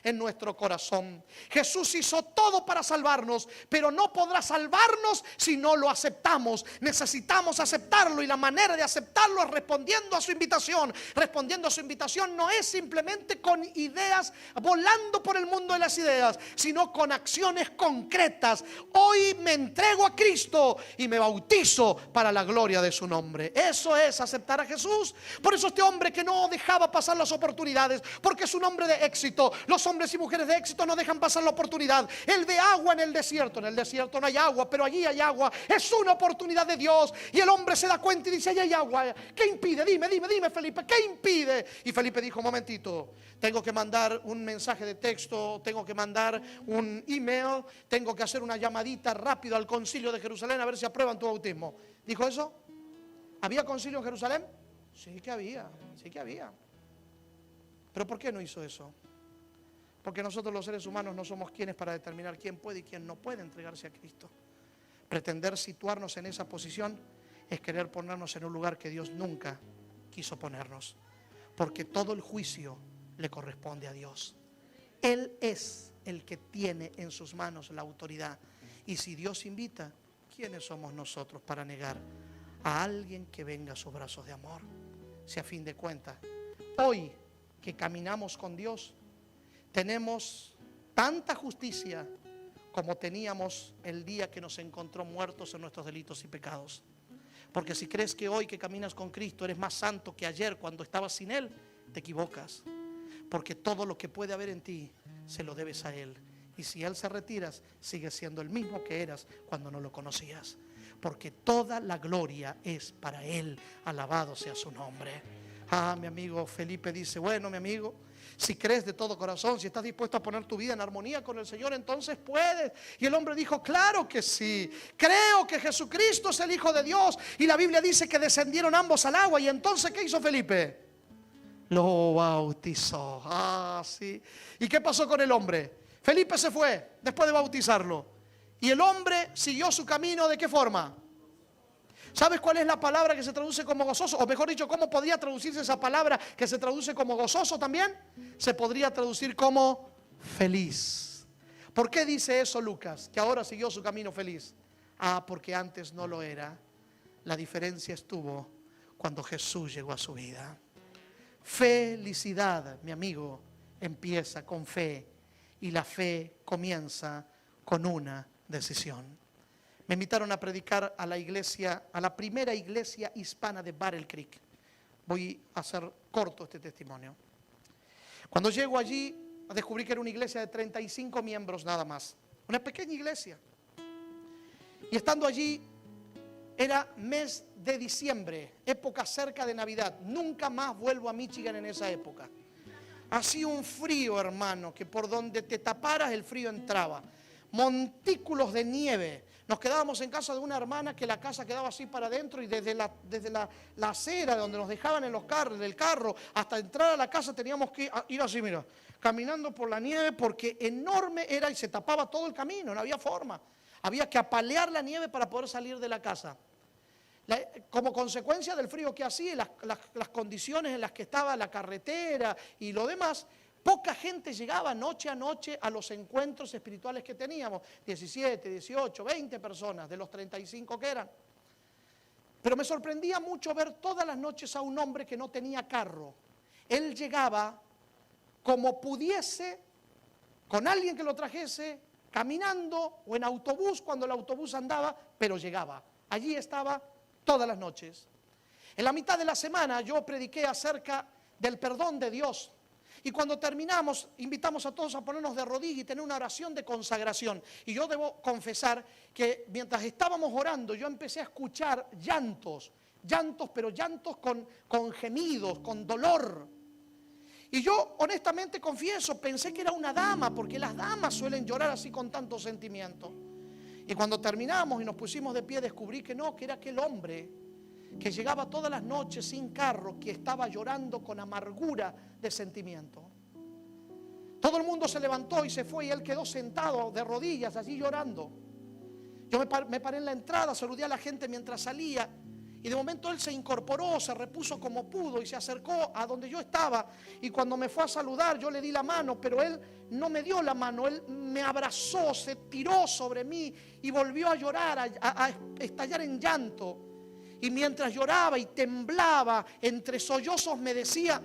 en nuestro corazón. Jesús hizo todo para salvarnos, pero no podrá salvarnos si no lo aceptamos. Necesitamos aceptarlo, y la manera de aceptarlo es respondiendo a su invitación. Respondiendo a su invitación no es simplemente con ideas, volando por el mundo de las ideas, sino con acciones concretas. Hoy me entrego a Cristo y me bautizo para la gloria de su nombre. Eso es aceptar a Jesús. Por eso este hombre que no dejaba pasar las oportunidades, porque es un hombre de éxito. Los hombres y mujeres de éxito no dejan pasar la oportunidad. El de agua en el desierto no hay agua, pero allí hay agua. Es una oportunidad de Dios. Y el hombre se da cuenta y dice, allí hay agua. ¿Qué impide? Dime Felipe, ¿qué impide? Y Felipe dijo, un momentito, tengo que mandar un mensaje de texto, tengo que mandar un email, tengo que hacer una llamadita rápido al concilio de Jerusalén a ver si aprueban tu bautismo. ¿Dijo eso? ¿Había concilio en Jerusalén? Sí que había. ¿Pero por qué no hizo eso? Porque nosotros los seres humanos no somos quienes para determinar quién puede y quién no puede entregarse a Cristo. Pretender situarnos en esa posición es querer ponernos en un lugar que Dios nunca quiso ponernos. Porque todo el juicio le corresponde a Dios. Él es el que tiene en sus manos la autoridad. Y si Dios invita, ¿quiénes somos nosotros para negar a alguien que venga a sus brazos de amor? Si a fin de cuentas, hoy que caminamos con Dios, tenemos tanta justicia como teníamos el día que nos encontró muertos en nuestros delitos y pecados. Porque si crees que hoy que caminas con Cristo eres más santo que ayer cuando estabas sin Él, te equivocas. Porque todo lo que puede haber en ti se lo debes a Él. Y si Él se retira, sigues siendo el mismo que eras cuando no lo conocías. Porque toda la gloria es para Él. Alabado sea su nombre. Mi amigo Felipe dice, bueno, mi amigo, si crees de todo corazón, si estás dispuesto a poner tu vida en armonía con el Señor, entonces puedes. Y el hombre dijo, claro que sí, creo que Jesucristo es el Hijo de Dios. Y la Biblia dice que descendieron ambos al agua. Y entonces, ¿qué hizo Felipe? Lo bautizó. Sí. ¿Y qué pasó con el hombre? Felipe se fue después de bautizarlo. Y el hombre siguió su camino, ¿de qué forma? ¿Sabes cuál es la palabra que se traduce como gozoso? O mejor dicho, ¿cómo podría traducirse esa palabra que se traduce como gozoso también? Se podría traducir como feliz. ¿Por qué dice eso Lucas? Que ahora siguió su camino feliz. Porque antes no lo era. La diferencia estuvo cuando Jesús llegó a su vida. Felicidad, mi amigo, empieza con fe y la fe comienza con una decisión. Me invitaron a predicar a la iglesia, a la primera iglesia hispana de Battle Creek. Voy a hacer corto este testimonio. Cuando llego allí, descubrí que era una iglesia de 35 miembros nada más. Una pequeña iglesia. Y estando allí, era mes de diciembre, época cerca de Navidad. Nunca más vuelvo a Michigan en esa época. Hacía un frío, hermano, que por donde te taparas el frío entraba. Montículos de nieve. Nos quedábamos en casa de una hermana que la casa quedaba así para adentro y desde la acera donde nos dejaban en los carros, del carro, hasta entrar a la casa teníamos que ir así, mira, caminando por la nieve porque enorme era y se tapaba todo el camino, no había forma. Había que apalear la nieve para poder salir de la casa. Como consecuencia del frío que hacía y las condiciones en las que estaba la carretera y lo demás, poca gente llegaba noche a noche a los encuentros espirituales que teníamos. 17, 18, 20 personas de los 35 que eran. Pero me sorprendía mucho ver todas las noches a un hombre que no tenía carro. Él llegaba como pudiese, con alguien que lo trajese, caminando o en autobús cuando el autobús andaba, pero llegaba. Allí estaba todas las noches. En la mitad de la semana yo prediqué acerca del perdón de Dios. Y cuando terminamos, invitamos a todos a ponernos de rodillas y tener una oración de consagración. Y yo debo confesar que mientras estábamos orando, yo empecé a escuchar llantos, pero llantos con gemidos, con dolor. Y yo honestamente confieso, pensé que era una dama, porque las damas suelen llorar así con tanto sentimiento. Y cuando terminamos y nos pusimos de pie, descubrí que no, que era aquel hombre que llegaba todas las noches sin carro, que estaba llorando con amargura de sentimiento. Todo el mundo se levantó y se fue y él quedó sentado de rodillas allí llorando. Yo me paré en la entrada, saludé a la gente mientras salía y de momento él se incorporó, se repuso como pudo y se acercó a donde yo estaba. Y cuando me fue a saludar yo le di la mano, pero él no me dio la mano, él me abrazó, se tiró sobre mí y volvió a llorar, a estallar en llanto. Y mientras lloraba y temblaba entre sollozos me decía: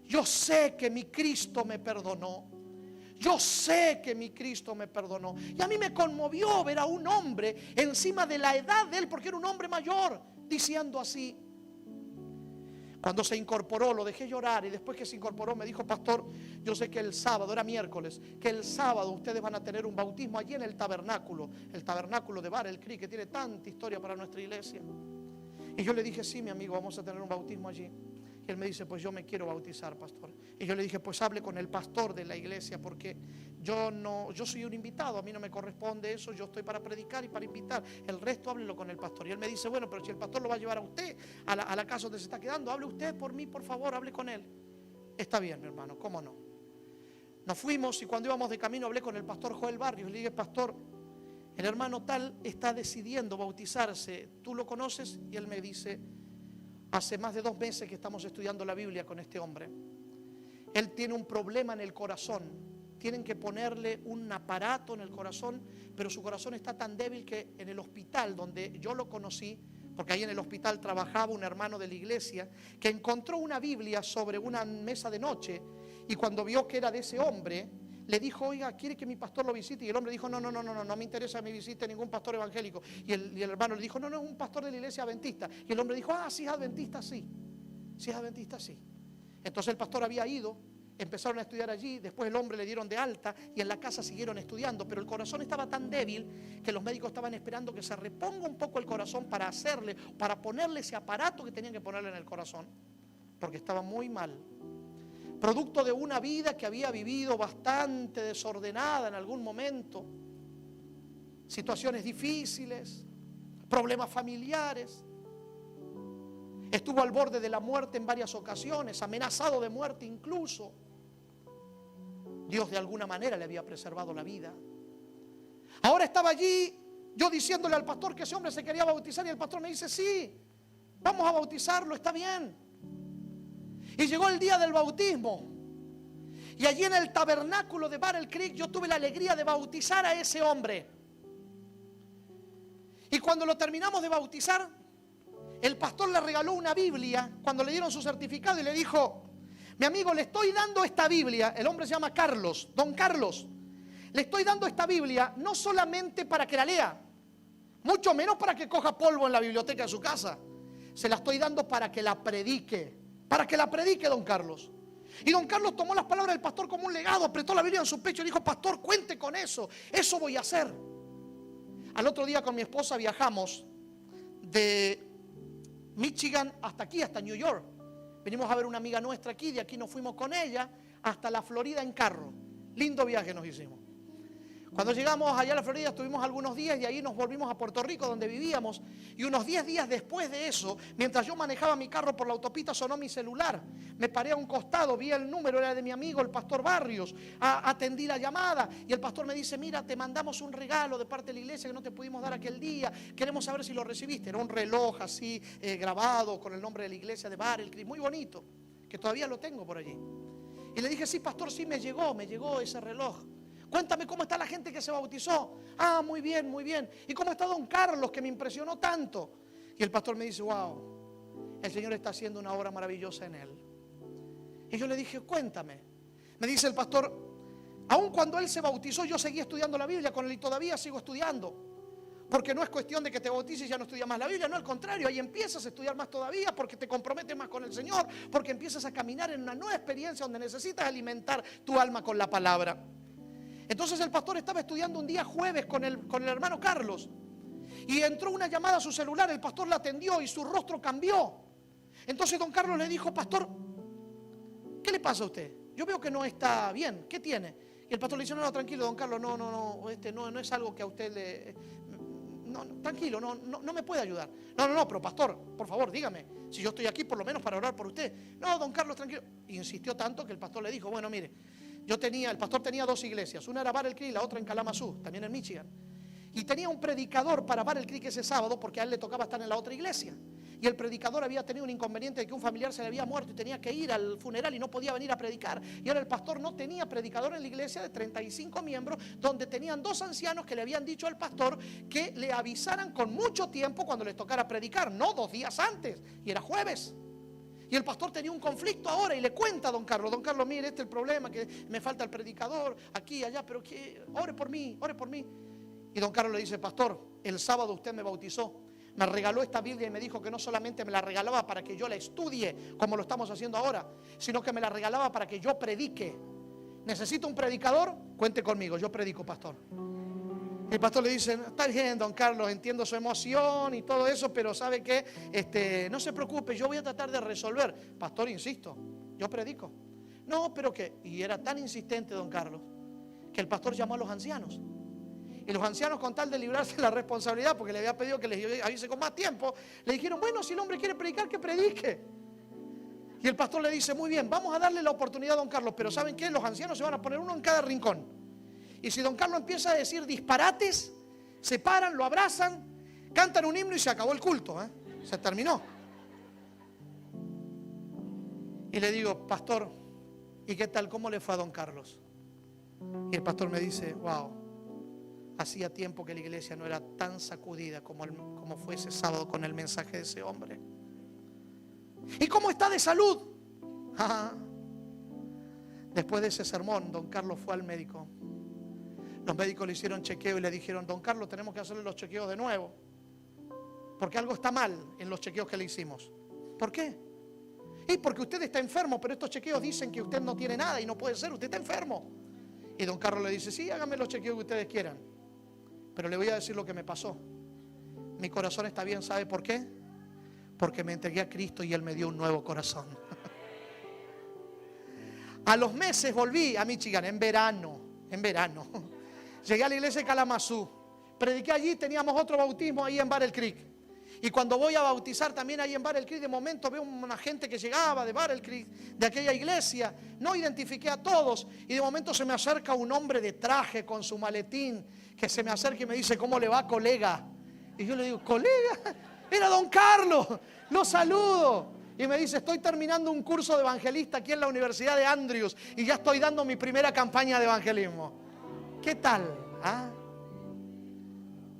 yo sé que mi Cristo me perdonó. Yo sé que mi Cristo me perdonó. Y a mí me conmovió ver a un hombre encima de la edad de él, porque era un hombre mayor, diciendo así. Cuando se incorporó lo dejé llorar y después que se incorporó me dijo: pastor, yo sé que el sábado, era miércoles, que el sábado ustedes van a tener un bautismo allí en el tabernáculo de Battle Creek, que tiene tanta historia para nuestra iglesia. Y yo le dije: sí, mi amigo, vamos a tener un bautismo allí. Y él me dice: pues yo me quiero bautizar, pastor. Y yo le dije: pues hable con el pastor de la iglesia, porque yo soy un invitado, a mí no me corresponde eso, yo estoy para predicar y para invitar, el resto háblelo con el pastor. Y él me dice: bueno, pero si el pastor lo va a llevar a usted a la casa donde se está quedando, hable usted por mí, por favor, hable con él. Está bien, mi hermano, ¿cómo no? Nos fuimos y cuando íbamos de camino hablé con el pastor Joel Barrios y le dije: pastor, el hermano tal está decidiendo bautizarse, ¿tú lo conoces? Y él me dice: hace más de 2 meses que estamos estudiando la Biblia con este hombre. Él tiene un problema en el corazón. Tienen que ponerle un aparato en el corazón, pero su corazón está tan débil que en el hospital donde yo lo conocí, porque ahí en el hospital trabajaba un hermano de la iglesia, que encontró una Biblia sobre una mesa de noche y cuando vio que era de ese hombre, le dijo: oiga, ¿quiere que mi pastor lo visite? Y el hombre dijo: no me interesa que me visite ningún pastor evangélico. Y el hermano le dijo: no, es un pastor de la iglesia adventista. Y el hombre dijo: sí es adventista, sí. Sí es adventista, sí. Entonces el pastor había ido, empezaron a estudiar allí, después el hombre le dieron de alta y en la casa siguieron estudiando, pero el corazón estaba tan débil que los médicos estaban esperando que se reponga un poco el corazón para ponerle ese aparato que tenían que ponerle en el corazón, porque estaba muy mal. Producto de una vida que había vivido bastante desordenada en algún momento, situaciones difíciles, problemas familiares. Estuvo al borde de la muerte en varias ocasiones, amenazado de muerte incluso. Dios de alguna manera le había preservado la vida. Ahora estaba allí, yo diciéndole al pastor que ese hombre se quería bautizar y el pastor me dice: sí, vamos a bautizarlo, está bien. Y llegó el día del bautismo. Y allí en el tabernáculo de Battle Creek yo tuve la alegría de bautizar a ese hombre. Y cuando lo terminamos de bautizar, el pastor le regaló una Biblia cuando le dieron su certificado y le dijo: Mi amigo, le estoy dando esta Biblia, el hombre se llama Carlos, don Carlos. Le estoy dando esta Biblia no solamente para que la lea, mucho menos para que coja polvo en la biblioteca de su casa. Se la estoy dando para que la predique, don Carlos. Y don Carlos tomó las palabras del pastor como un legado, apretó la Biblia en su pecho y dijo: pastor, cuente con eso voy a hacer. Al otro día con mi esposa viajamos de Michigan hasta aquí, hasta New York. Venimos a ver una amiga nuestra aquí, de aquí nos fuimos con ella hasta la Florida en carro. Lindo viaje nos hicimos. Cuando llegamos allá a la Florida estuvimos algunos días y ahí nos volvimos a Puerto Rico donde vivíamos. Y unos 10 días después de eso, mientras yo manejaba mi carro por la autopista, sonó mi celular. Me paré a un costado, vi el número, era de mi amigo el pastor Barrios. Atendí la llamada y el pastor me dice: mira, te mandamos un regalo de parte de la iglesia que no te pudimos dar aquel día. Queremos saber si lo recibiste. Era un reloj así grabado con el nombre de la iglesia de Battle Creek, muy bonito, que todavía lo tengo por allí. Y le dije: sí, pastor, sí, me llegó ese reloj. Cuéntame cómo está la gente que se bautizó. Ah, muy bien, muy bien. ¿Y cómo está don Carlos, que me impresionó tanto? Y el pastor me dice: wow, el Señor está haciendo una obra maravillosa en él. Y yo le dije: cuéntame. Me dice el pastor: aun cuando él se bautizó, yo seguí estudiando la Biblia con él y todavía sigo estudiando. Porque no es cuestión de que te bautices y ya no estudias más la Biblia, no, al contrario, ahí empiezas a estudiar más todavía porque te comprometes más con el Señor, porque empiezas a caminar en una nueva experiencia donde necesitas alimentar tu alma con la palabra. Entonces el pastor estaba estudiando un día jueves con el hermano Carlos y entró una llamada a su celular, el pastor la atendió y su rostro cambió. Entonces don Carlos le dijo: pastor, ¿qué le pasa a usted? Yo veo que no está bien, ¿qué tiene? Y el pastor le dice: no, tranquilo don Carlos, no es algo que a usted le... No, tranquilo, no me puede ayudar. No, pero pastor, por favor, dígame, si yo estoy aquí por lo menos para orar por usted. No, don Carlos, tranquilo. Y insistió tanto que el pastor le dijo: bueno, mire, el pastor tenía 2 iglesias, una era Battle Creek y la otra en Kalamazoo, también en Michigan. Y tenía un predicador para Battle Creek ese sábado porque a él le tocaba estar en la otra iglesia. Y el predicador había tenido un inconveniente de que un familiar se le había muerto y tenía que ir al funeral y no podía venir a predicar. Y ahora el pastor no tenía predicador en la iglesia de 35 miembros, donde tenían 2 ancianos que le habían dicho al pastor que le avisaran con mucho tiempo cuando les tocara predicar, no 2 días antes, y era jueves. Y el pastor tenía un conflicto ahora y le cuenta a don Carlos: don Carlos, mire, este es el problema, que me falta el predicador aquí y allá, pero que ore por mí. Y don Carlos le dice: pastor, el sábado usted me bautizó, me regaló esta Biblia y me dijo que no solamente me la regalaba para que yo la estudie como lo estamos haciendo ahora, sino que me la regalaba para que yo predique. ¿Necesito un predicador? Cuente conmigo, yo predico, pastor. El pastor le dice: está bien, don Carlos, entiendo su emoción y todo eso, pero ¿sabe qué? No se preocupe, yo voy a tratar de resolver. Pastor, insisto, yo predico. No, pero ¿qué? Y era tan insistente don Carlos que el pastor llamó a los ancianos. Y los ancianos, con tal de librarse de la responsabilidad, porque le había pedido que les avise con más tiempo, le dijeron: bueno, si el hombre quiere predicar, que predique. Y el pastor le dice: muy bien, vamos a darle la oportunidad a don Carlos, pero ¿saben qué? Los ancianos se van a poner uno en cada rincón. Y si don Carlos empieza a decir disparates, se paran, lo abrazan, cantan un himno y se acabó el culto, se terminó. Y le digo: pastor, ¿y qué tal? ¿Cómo le fue a don Carlos? Y el pastor me dice: wow, hacía tiempo que la iglesia no era tan sacudida como fue ese sábado con el mensaje de ese hombre. ¿Y cómo está de salud? Después de ese sermón, don Carlos fue al médico. Los médicos le hicieron chequeo y le dijeron: don Carlos, tenemos que hacerle los chequeos de nuevo, porque algo está mal en los chequeos que le hicimos. ¿Por qué? Y porque usted está enfermo, pero estos chequeos dicen que usted no tiene nada y no puede ser, usted está enfermo. Y don Carlos le dice: sí, háganme los chequeos que ustedes quieran, pero le voy a decir lo que me pasó. Mi corazón está bien, ¿sabe por qué? Porque me entregué a Cristo y Él me dio un nuevo corazón. A los meses volví a Michigan, en verano. Llegué a la iglesia de Kalamazoo, prediqué allí, teníamos otro bautismo ahí en Battle Creek. Y cuando voy a bautizar también ahí en Battle Creek, de momento veo una gente que llegaba de Battle Creek, de aquella iglesia. No identifiqué a todos y de momento se me acerca un hombre de traje con su maletín, que se me acerca y me dice: ¿cómo le va, colega? Y yo le digo: ¿colega? Era don Carlos, lo saludo. Y me dice: estoy terminando un curso de evangelista aquí en la Universidad de Andrews y ya estoy dando mi primera campaña de evangelismo. ¿Qué tal?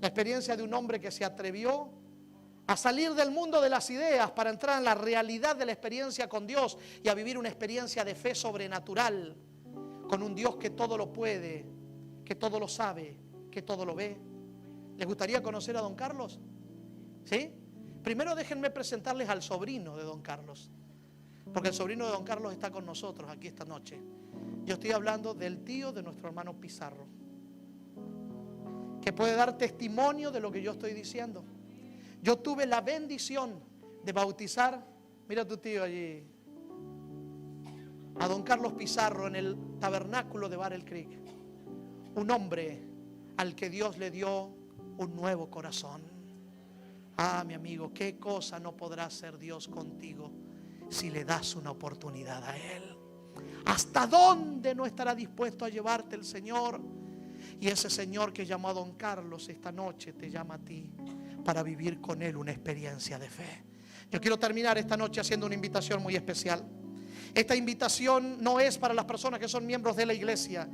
La experiencia de un hombre que se atrevió a salir del mundo de las ideas para entrar en la realidad de la experiencia con Dios y a vivir una experiencia de fe sobrenatural con un Dios que todo lo puede, que todo lo sabe, que todo lo ve. ¿Les gustaría conocer a don Carlos? ¿Sí? Primero déjenme presentarles al sobrino de don Carlos, porque el sobrino de don Carlos está con nosotros aquí esta noche. Yo estoy hablando del tío de nuestro hermano Pizarro, que puede dar testimonio de lo que yo estoy diciendo. Yo tuve la bendición de bautizar, mira tu tío allí, a don Carlos Pizarro en el tabernáculo de Battle Creek. Un hombre al que Dios le dio un nuevo corazón. Ah, mi amigo, qué cosa no podrá hacer Dios contigo si le das una oportunidad a Él. ¿Hasta dónde no estará dispuesto a llevarte el Señor? Y ese Señor que llamó a don Carlos esta noche te llama a ti para vivir con Él una experiencia de fe. Yo quiero terminar esta noche haciendo una invitación muy especial. Esta invitación no es para las personas que son miembros de la iglesia.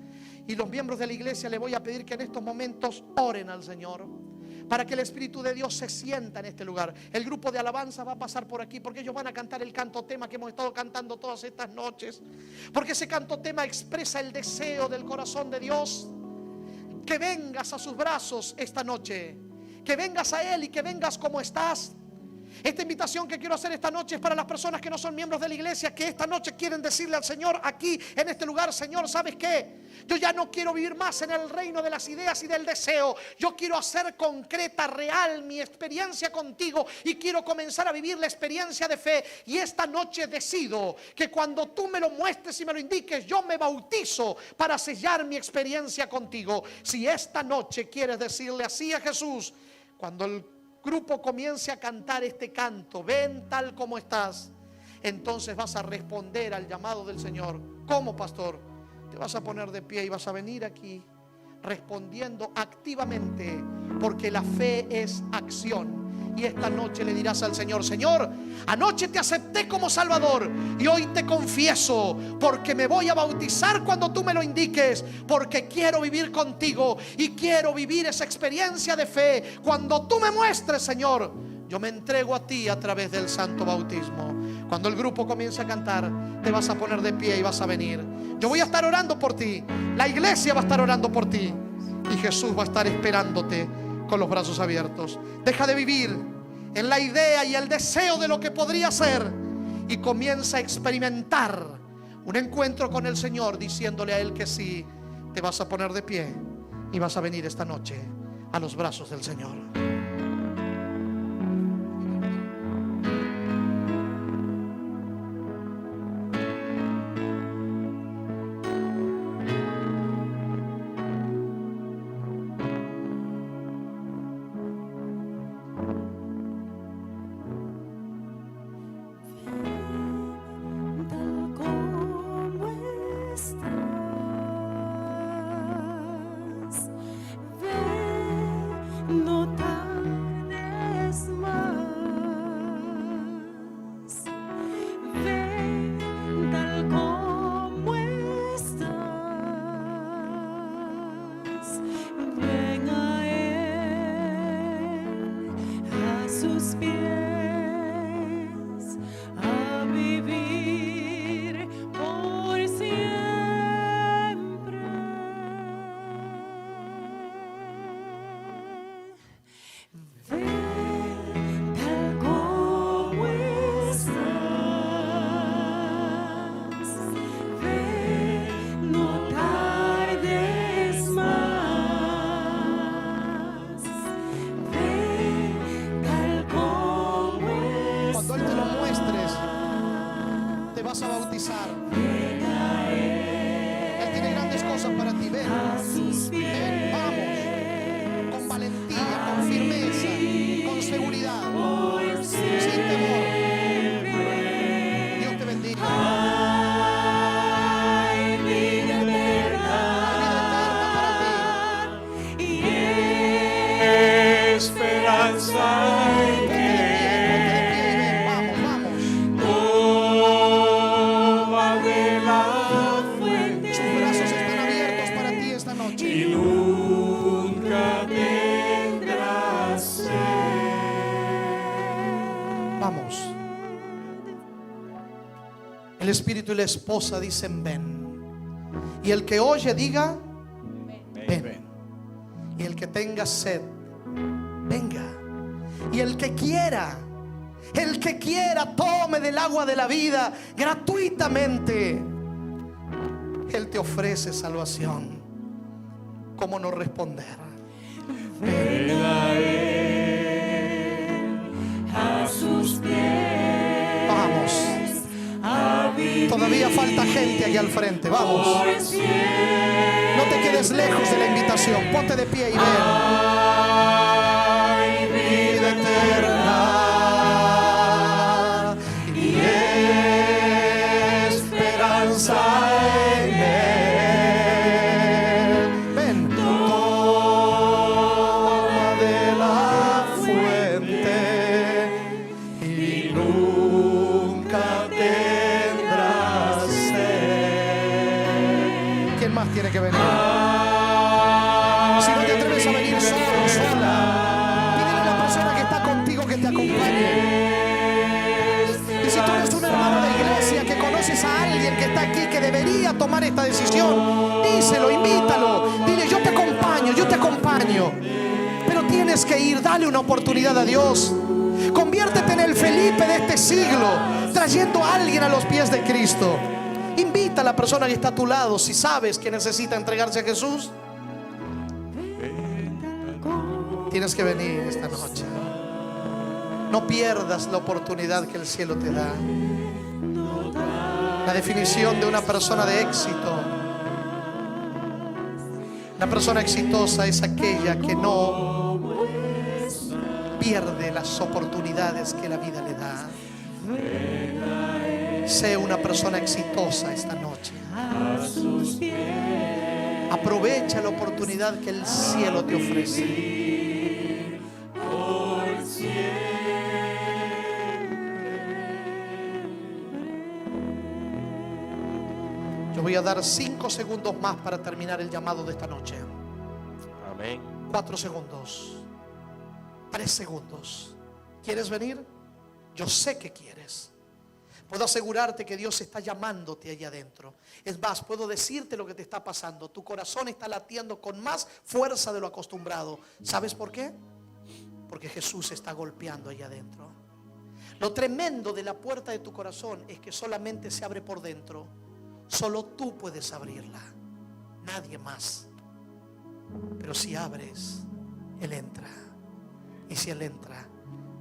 Y los miembros de la iglesia les voy a pedir que en estos momentos oren al Señor, para que el Espíritu de Dios se sienta en este lugar. El grupo de alabanza va a pasar por aquí, porque ellos van a cantar el canto tema que hemos estado cantando todas estas noches. Porque ese canto tema expresa el deseo del corazón de Dios. Que vengas a sus brazos esta noche, que vengas a Él y que vengas como estás. Esta invitación que quiero hacer esta noche es para las personas que no son miembros de la iglesia, que esta noche quieren decirle al Señor aquí en este lugar: Señor, ¿sabes qué? Yo ya no quiero vivir más en el reino de las ideas y del deseo. Yo quiero hacer concreta, real mi experiencia contigo y quiero comenzar a vivir la experiencia de fe. Y esta noche decido que cuando tú me lo muestres y me lo indiques, yo me bautizo para sellar mi experiencia contigo. Si esta noche quieres decirle así a Jesús, cuando el grupo comience a cantar este canto, ven tal como estás, entonces vas a responder al llamado del Señor. ¿Cómo, pastor? Te vas a poner de pie y vas a venir aquí respondiendo activamente, porque la fe es acción. Y esta noche le dirás al Señor: Señor, anoche te acepté como Salvador y hoy te confieso, porque me voy a bautizar cuando tú me lo indiques, porque quiero vivir contigo y quiero vivir esa experiencia de fe. Cuando tú me muestres, Señor, yo me entrego a ti a través del santo bautismo. Cuando el grupo comience a cantar, te vas a poner de pie y vas a venir. Yo voy a estar orando por ti, la iglesia va a estar orando por ti y Jesús va a estar esperándote con los brazos abiertos. Deja de vivir en la idea y el deseo de lo que podría ser y comienza a experimentar un encuentro con el Señor, diciéndole a Él que sí. Te vas a poner de pie y vas a venir esta noche a los brazos del Señor. Tal como estás, ven, no tal Vamos. El espíritu y la esposa dicen ven. Y el que oye diga ven. Y el que tenga sed, venga. Y el que quiera tome del agua de la vida gratuitamente. Él te ofrece salvación. ¿Cómo no responder? Ven a él, a sus pies. Vamos. Todavía falta gente aquí al frente. Vamos. No te quedes lejos de la invitación. Ponte de pie y ven. Hay vida eterna y esperanza en él. Ven. Toma de la fuente y nunca tendrás sed. ¿Quién más tiene que venir? Si no te atreves a venir solo, sola, pídele a la persona que está contigo que te acompañe. Y si tú eres un hermano de iglesia que conoces a alguien que está aquí que debería tomar esta decisión, díselo, invítalo, dile yo te acompaño. Pero tienes que ir, dale una oportunidad a Dios. Conviértete en el Felipe de este siglo, trayendo a alguien a los pies de Cristo. Invita a la persona que está a tu lado si sabes que necesita entregarse a Jesús. Tienes que venir esta noche. No pierdas la oportunidad que el cielo te da. La definición de una persona de éxito. Una persona exitosa es aquella que no pierde las oportunidades que la vida le da. Sé una persona exitosa esta noche. Aprovecha la oportunidad que el cielo te ofrece. Yo voy a dar 5 segundos más para terminar el llamado de esta noche. Amén. 4 segundos. 3 segundos. ¿Quieres venir? Yo sé que quieres. Puedo asegurarte que Dios está llamándote allá adentro. Es más, puedo decirte lo que te está pasando. Tu corazón está latiendo con más fuerza de lo acostumbrado. ¿Sabes por qué? Porque Jesús está golpeando allá adentro. Lo tremendo de la puerta de tu corazón es que solamente se abre por dentro. Solo tú puedes abrirla, nadie más. Pero si abres, Él entra. Y si Él entra,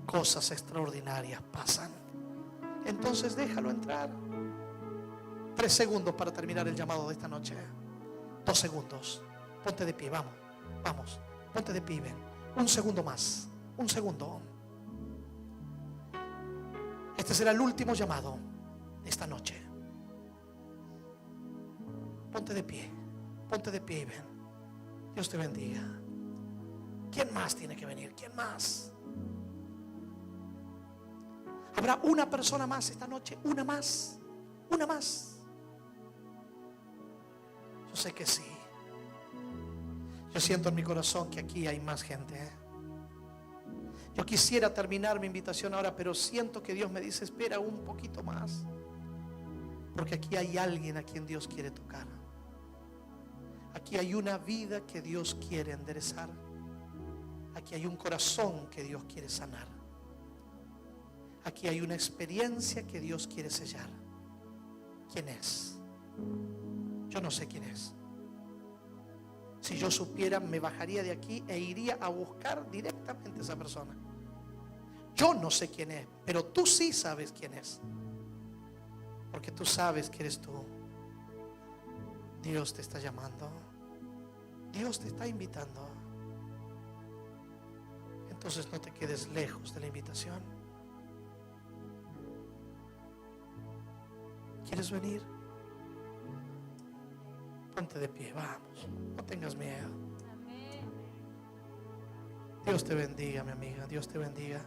cosas extraordinarias pasan. Entonces déjalo entrar. 3 segundos para terminar el llamado de esta noche. 2 segundos. Ponte de pie, vamos. Ponte de pie, ven. 1 segundo más. 1 segundo. Este será el último llamado de esta noche. Ponte de pie y ven. Dios te bendiga. ¿Quién más tiene que venir? ¿Quién más? ¿Habrá una persona más esta noche? ¿Una más? Yo sé que sí. Yo siento en mi corazón que aquí hay más gente. Yo quisiera terminar mi invitación ahora, pero siento que Dios me dice, espera un poquito más. Porque aquí hay alguien a quien Dios quiere tocar. Aquí hay una vida que Dios quiere enderezar. Aquí hay un corazón que Dios quiere sanar. Aquí hay una experiencia que Dios quiere sellar. ¿Quién es? Yo no sé quién es. Si yo supiera, me bajaría de aquí e iría a buscar directamente a esa persona. Yo no sé quién es, pero tú sí sabes quién es. Porque tú sabes que eres tú. Dios te está llamando. Dios te está invitando. Entonces no te quedes lejos de la invitación. ¿Quieres venir? Ponte de pie, vamos. No tengas miedo. Dios te bendiga, mi amiga. Dios te bendiga.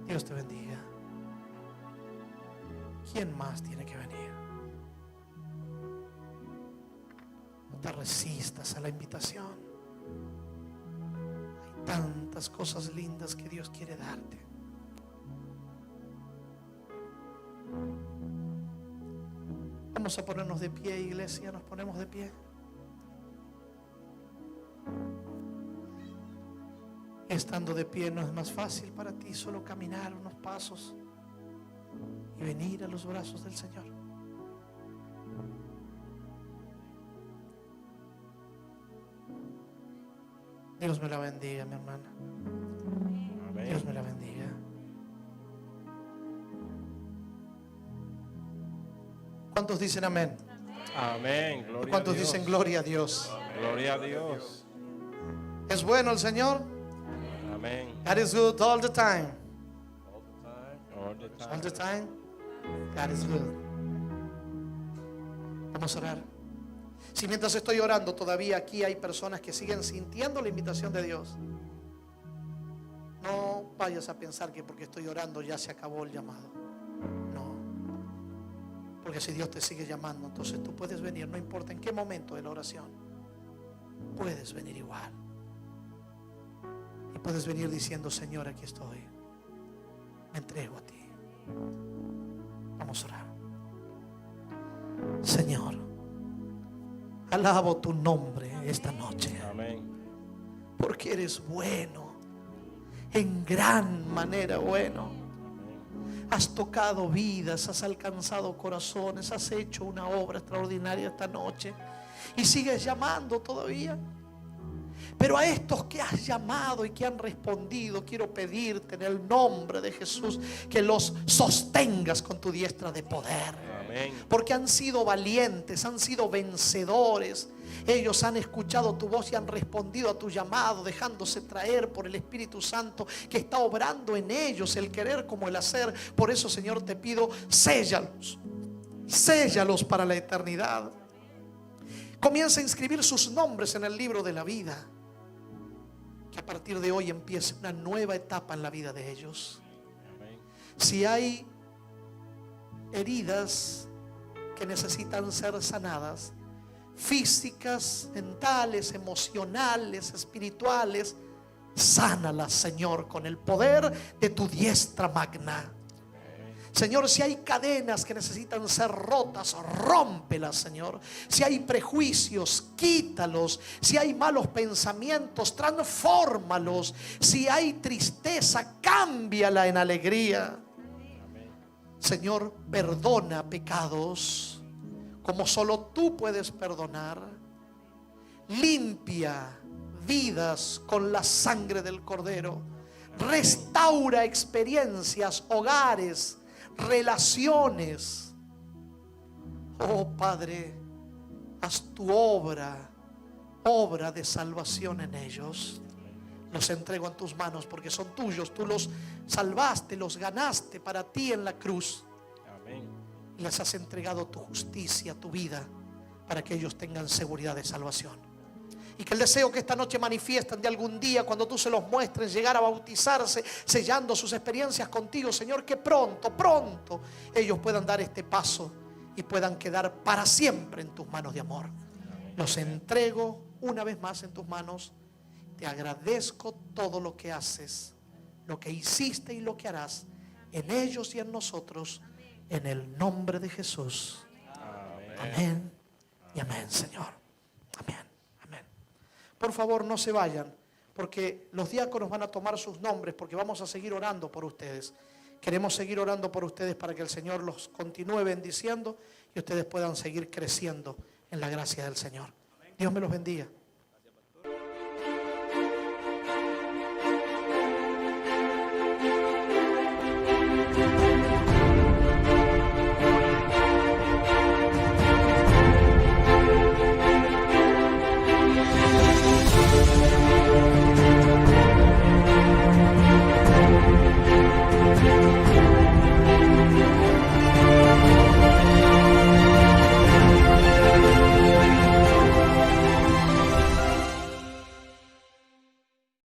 Dios te bendiga. ¿Quién más tiene que venir? No te resistas a la invitación. Hay tantas cosas lindas que Dios quiere darte. Vamos a ponernos de pie, iglesia, nos ponemos de pie. Estando de pie no es más fácil para ti solo caminar unos pasos y venir a los brazos del Señor. Dios me la bendiga, mi hermana. Amén. Dios me la bendiga. ¿Cuántos dicen amén? Amén. Gloria ¿Cuántos a Dios. dicen gloria a Dios? Gloria a Dios. ¿Es bueno el Señor? Amén. God is good all the time. All the time. All the time. God is good. Vamos a orar. Si mientras estoy orando todavía aquí hay personas que siguen sintiendo la invitación de Dios, no vayas a pensar que porque estoy orando ya se acabó el llamado. No. Porque si Dios te sigue llamando, entonces tú puedes venir, no importa en qué momento de la oración. Puedes venir igual. Y puedes venir diciendo: Señor, aquí estoy. Me entrego a ti. Vamos a orar. Señor, alabo tu nombre esta noche, Amén. porque eres bueno, en gran manera bueno. Has tocado vidas, has alcanzado corazones, has hecho una obra extraordinaria esta noche y sigues llamando todavía. Pero a estos que has llamado y que han respondido, quiero pedirte en el nombre de Jesús que los sostengas con tu diestra de poder. Amén. Porque han sido valientes, han sido vencedores. Ellos han escuchado tu voz y han respondido a tu llamado, dejándose traer por el Espíritu Santo que está obrando en ellos, el querer como el hacer. Por eso, Señor, te pido, séllalos, séllalos para la eternidad. Comienza a inscribir sus nombres en el libro de la vida. Que a partir de hoy empiece una nueva etapa en la vida de ellos. Amén. Si hay heridas que necesitan ser sanadas, físicas, mentales, emocionales, espirituales, sánalas, Señor, con el poder de tu diestra magna. Señor, si hay cadenas que necesitan ser rotas, rómpelas, Señor. Si hay prejuicios, quítalos. Si hay malos pensamientos, transfórmalos. Si hay tristeza, cámbiala en alegría. Señor, perdona pecados como solo tú puedes perdonar. Limpia vidas con la sangre del Cordero. Restaura experiencias, hogares, relaciones. Oh Padre, haz tu obra de salvación en ellos. Los entrego en tus manos porque son tuyos. Tú los salvaste, los ganaste para ti en la cruz. Amén. Y les has entregado tu justicia, tu vida, para que ellos tengan seguridad de salvación. Y que el deseo que esta noche manifiestan de algún día, cuando tú se los muestres, llegar a bautizarse, sellando sus experiencias contigo, Señor, que pronto ellos puedan dar este paso y puedan quedar para siempre en tus manos de amor. Los entrego una vez más en tus manos. Te agradezco todo lo que haces, lo que hiciste y lo que harás en ellos y en nosotros, en el nombre de Jesús. Amén y amén, Señor. Amén. Por favor, no se vayan, porque los diáconos van a tomar sus nombres, porque vamos a seguir orando por ustedes. Queremos seguir orando por ustedes para que el Señor los continúe bendiciendo y ustedes puedan seguir creciendo en la gracia del Señor. Dios me los bendiga.